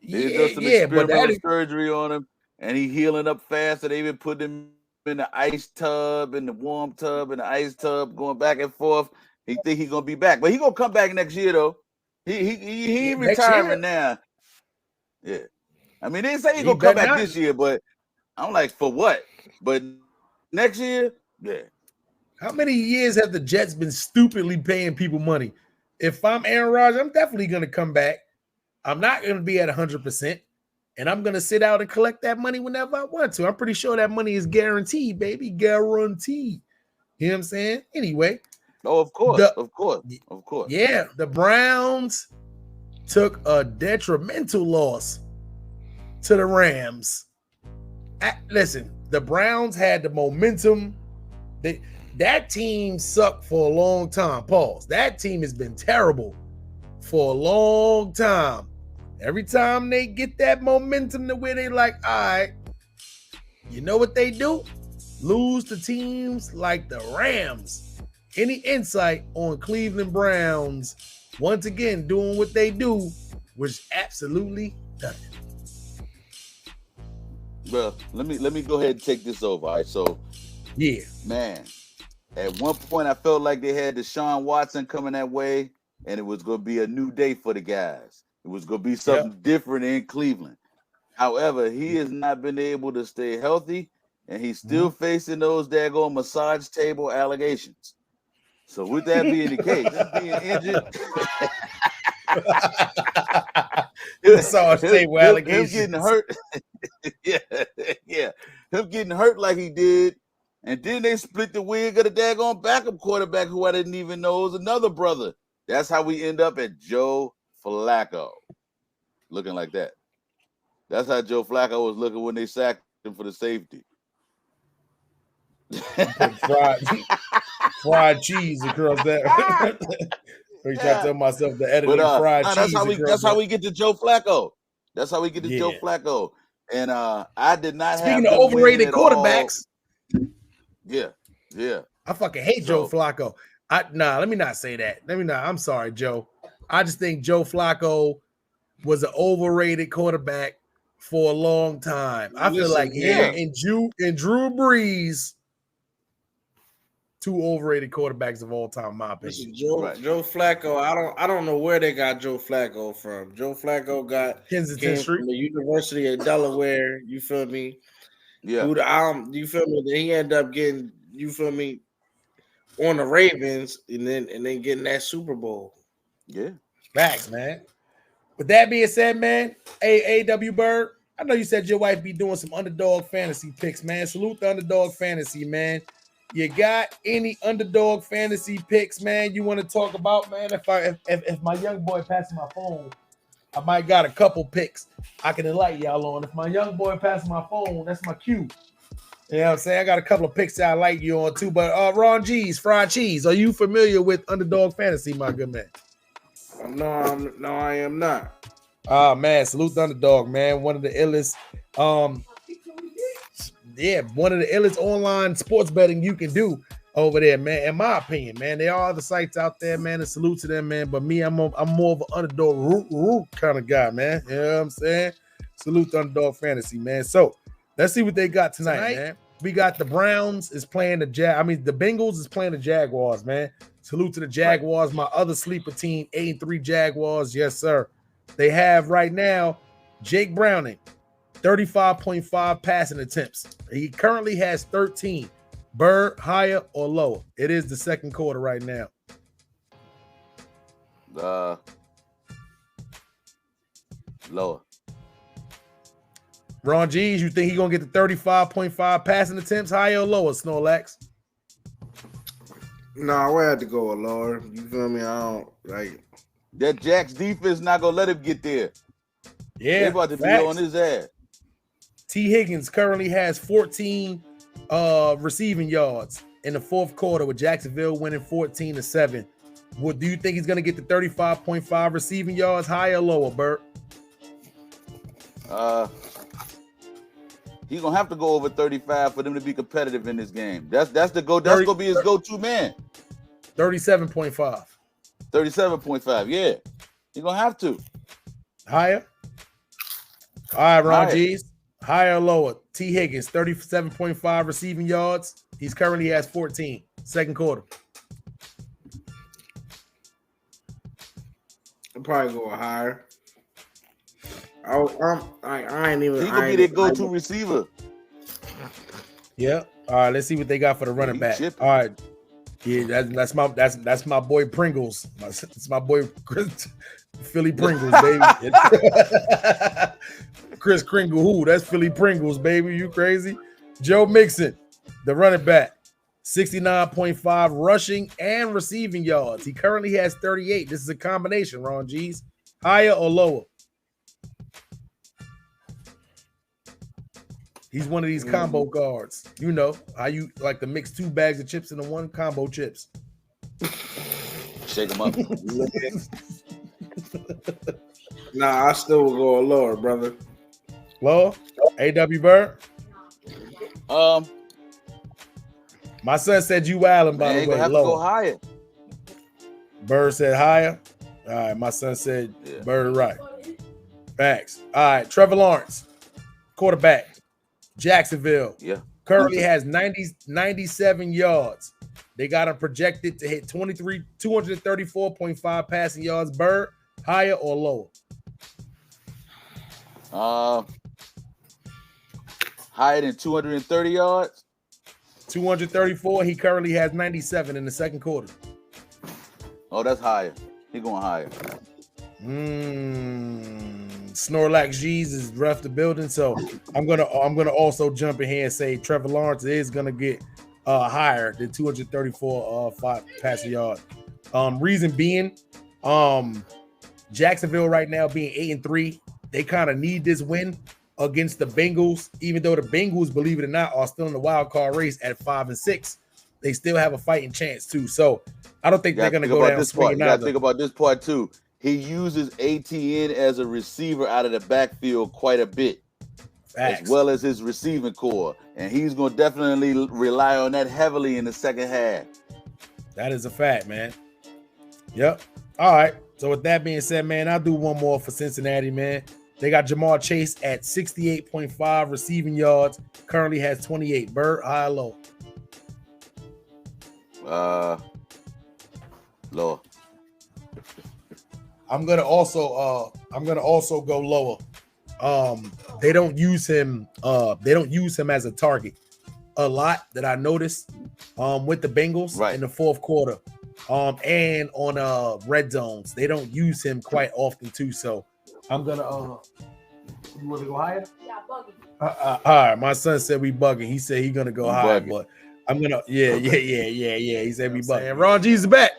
They yeah, done some yeah, but experimental that surgery on him, and he healing up faster. They even put him in the ice tub, in the warm tub, in the ice tub, going back and forth. He think he gonna be back, but he gonna come back next year though. He ain't next retiring year now. Yeah, I mean they say he he gonna come better back not. this year, but I'm like, for what? But next year, yeah. How many years have the Jets been stupidly paying people money? If I'm Aaron Rodgers, I'm definitely going to come back. I'm not going to be at 100%, and I'm going to sit out and collect that money whenever I want to. I'm pretty sure that money is guaranteed, baby, guaranteed. You know what I'm saying? Anyway. Oh, of course. Yeah, the Browns took a detrimental loss to the Rams. Listen, the Browns had the momentum. That team sucked for a long time. Pause. That team has been terrible for a long time. Every time they get that momentum to where they like, all right, you know what they do? Lose to teams like the Rams. Any insight on Cleveland Browns once again doing what they do, which absolutely nothing. Well, let me go ahead and take this over. All right, so yeah, man. At one point, I felt like they had Deshaun Watson coming that way, and it was going to be a new day for the guys. It was going to be something different in Cleveland. However, he has not been able to stay healthy, and he's still facing those daggone massage table allegations. So with that being the case, him being injured, massage table allegations, him getting hurt, yeah, him getting hurt like he did. And then they split the wig of the daggone backup quarterback who I didn't even know was another brother. That's how we end up at Joe Flacco. Looking like that. That's how Joe Flacco was looking when they sacked him for the safety. fried cheese across that. I try to tell myself the editing fried cheese. That's how we get to Joe Flacco. That's how we get to Joe Flacco. And I did not Speaking have of overrated quarterbacks. Yeah. I fucking hate Joe Flacco. Let me not say that. I'm sorry, Joe. I just think Joe Flacco was an overrated quarterback for a long time. I feel like and Drew Brees, two overrated quarterbacks of all time, in my opinion. Joe Flacco. I don't know where they got Joe Flacco from. Joe Flacco came from the University of Delaware. You feel me? Yeah. You feel me? Then he ended up getting, you feel me, on the Ravens and then getting that Super Bowl. Yeah. Facts, man. With that being said, man, A.W. Bird, I know you said your wife be doing some underdog fantasy picks, man. Salute the underdog fantasy, man. You got any underdog fantasy picks, man, you want to talk about, man? If my young boy passes my phone, I might got a couple picks I can enlighten y'all on. If my young boy passes my phone, that's my cue. You know what I'm saying? I got a couple of picks I like you on too. But Ron G's, fried cheese, are you familiar with underdog fantasy, my good man? No, I am not. Man, salute the underdog, man. One of the illest, one of the illest online sports betting you can do over there, man. In my opinion, man, there are other sites out there, man. And salute to them, man. But me, I'm more of an underdog root kind of guy, man. You know what I'm saying? Salute the underdog fantasy, man. So let's see what they got tonight, man. We got the Browns is playing the Bengals is playing the Jaguars, man. Salute to the Jaguars, my other sleeper team, 8-3 Jaguars. Yes, sir. They have right now Jake Browning, 35.5 passing attempts. He currently has 13. Bird, higher or lower? It is the second quarter right now. Lower. Ron G's, you think he's going to get the 35.5 passing attempts, higher or lower, Snorlax? No, we had to go with lower. You feel me? I don't like. That Jack's defense not gonna let him get there. Yeah, they about to be on his ass. T. Higgins currently has 14 receiving yards in the fourth quarter with Jacksonville winning 14-7. What do you think he's gonna get the 35.5 receiving yards, higher or lower, Bert? He's gonna have to go over 35 for them to be competitive in this game. That's gonna be his go-to man. 37.5. 37.5, yeah. You're gonna have to. Higher? All right, Ron G's. Higher or lower? T. Higgins, 37.5 receiving yards. He's currently has 14. Second quarter. I'm probably going higher. I ain't even. He could be their go-to receiver. Yeah. All right. Let's see what they got for the running back. All right. Yeah, that's my boy Pringles. It's my boy Chris, Philly Pringles, baby. Chris Kringle, who? That's Philly Pringles, baby. You crazy? Joe Mixon, the running back, 69.5 rushing and receiving yards. He currently has 38. This is a combination, Ron G's. Higher or lower? He's one of these combo guards. You know how you like to mix 2 bags of chips into one combo chips. Shake them up. Nah, I still will go lower, brother. Lower? A.W. Bird? My son said you Allen, by the way. Have lower. to go higher. Bird said higher. All right, my son said Bird right. Facts. All right, Trevor Lawrence, quarterback. Jacksonville currently has 97 yards. They got him projected to hit 234.5 passing yards. Bird, higher or lower? Higher than 230 yards? 234. He currently has 97 in the second quarter. Oh, that's higher. He going higher. Snorlax G's is left the building, so I'm gonna also jump in here and say Trevor Lawrence is gonna get higher than 234 passing yards. Reason being, Jacksonville right now being 8-3, they kind of need this win against the Bengals. Even though the Bengals, believe it or not, are still in the wild card race at 5-6, they still have a fighting chance too. So I don't think they're gonna go down swinging. You gotta think about this part too. He uses ATN as a receiver out of the backfield quite a bit, as well as his receiving core. And he's going to definitely rely on that heavily in the second half. That is a fact, man. Yep. All right. So with that being said, man, I'll do one more for Cincinnati, man. They got Jamar Chase at 68.5 receiving yards. Currently has 28. Bird, high or low? Lower. I'm gonna also go lower. They don't use him as a target a lot that I noticed with the Bengals in the fourth quarter. And on red zones. They don't use him quite often too. So I'm gonna you wanna go higher? Yeah, bugging. All right, my son said we bugging. He said he's gonna go higher, but I'm gonna yeah. He said we bugging. Ron G's is back.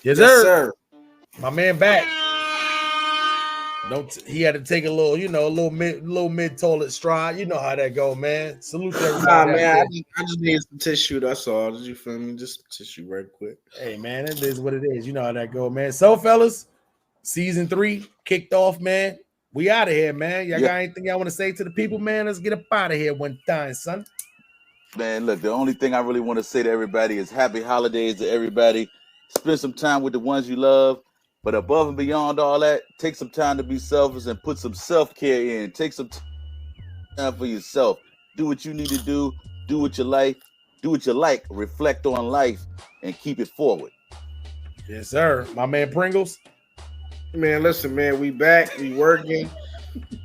Yes, sir. My man back. He had to take a little mid toilet stride. You know how that go, man. Salute to everybody. Nah, man, I just need some tissue. That's all. Did you feel me? Just tissue right quick. Hey, man, it is what it is. You know how that go, man. So, fellas, season 3 kicked off, man. We out of here, man. Y'all got anything y'all want to say to the people, man? Let's get up out of here one time, son. Man, look, the only thing I really want to say to everybody is happy holidays to everybody. Spend some time with the ones you love. But above and beyond all that, take some time to be selfish and put some self-care in. Take some time for yourself. Do what you need to do. Do what you like. Do what you like. Reflect on life and keep it forward. Yes, sir. My man Pringles. Man, listen, man, we back. We working.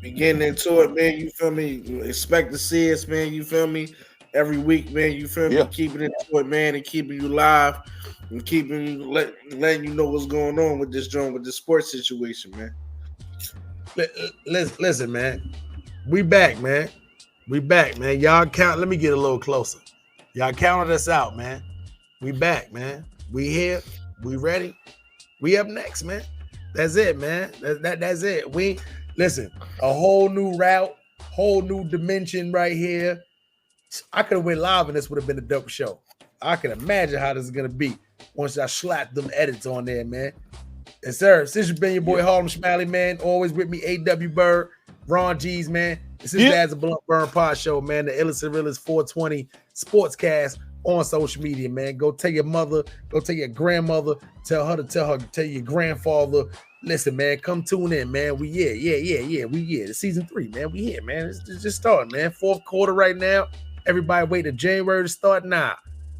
We getting into it, man. You feel me? Expect to see us, man. You feel me? Every week, man. You feel me? Keeping it into it, man, and keeping you live. And keeping you letting you know what's going on with this joint, with the sports situation, man. Listen, man. We back, man. We back, man. Y'all count. Let me get a little closer. Y'all counted us out, man. We back, man. We here. We ready. We up next, man. That's it, man. That's it. We listen, a whole new route, whole new dimension right here. I could have went live and this would have been a dope show. I can imagine how this is gonna be once I slap them edits on there, man. Yes, sir. Since you've been your boy Harlem Smiley, man. Always with me, A.W. Bird, Ron G's, man. This is Dad's a Blunt Burn Pod Show, man. The Illest and Realest 420 Sportscast on social media, man. Go tell your mother, go tell your grandmother, tell your grandfather. Listen, man, come tune in, man. We We here. It's season 3, man. We here, man. It's just starting, man. 4th quarter right now. Everybody wait till January to start. Nah,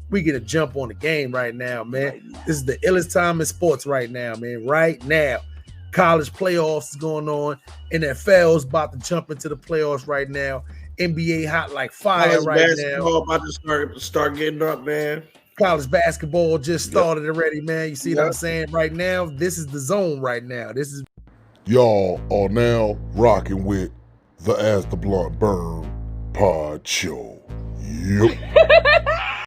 we get a jump on the game right now, man. This is the illest time in sports right now, man. Right now. College playoffs is going on. NFL is about to jump into the playoffs right now. NBA hot like fire right now. About to start getting up, man. College basketball just started already, man. You see what I'm saying? Right now, this is the zone right now. This is Y'all are now rocking with the As the Blunt Burn Pod Show. Yep.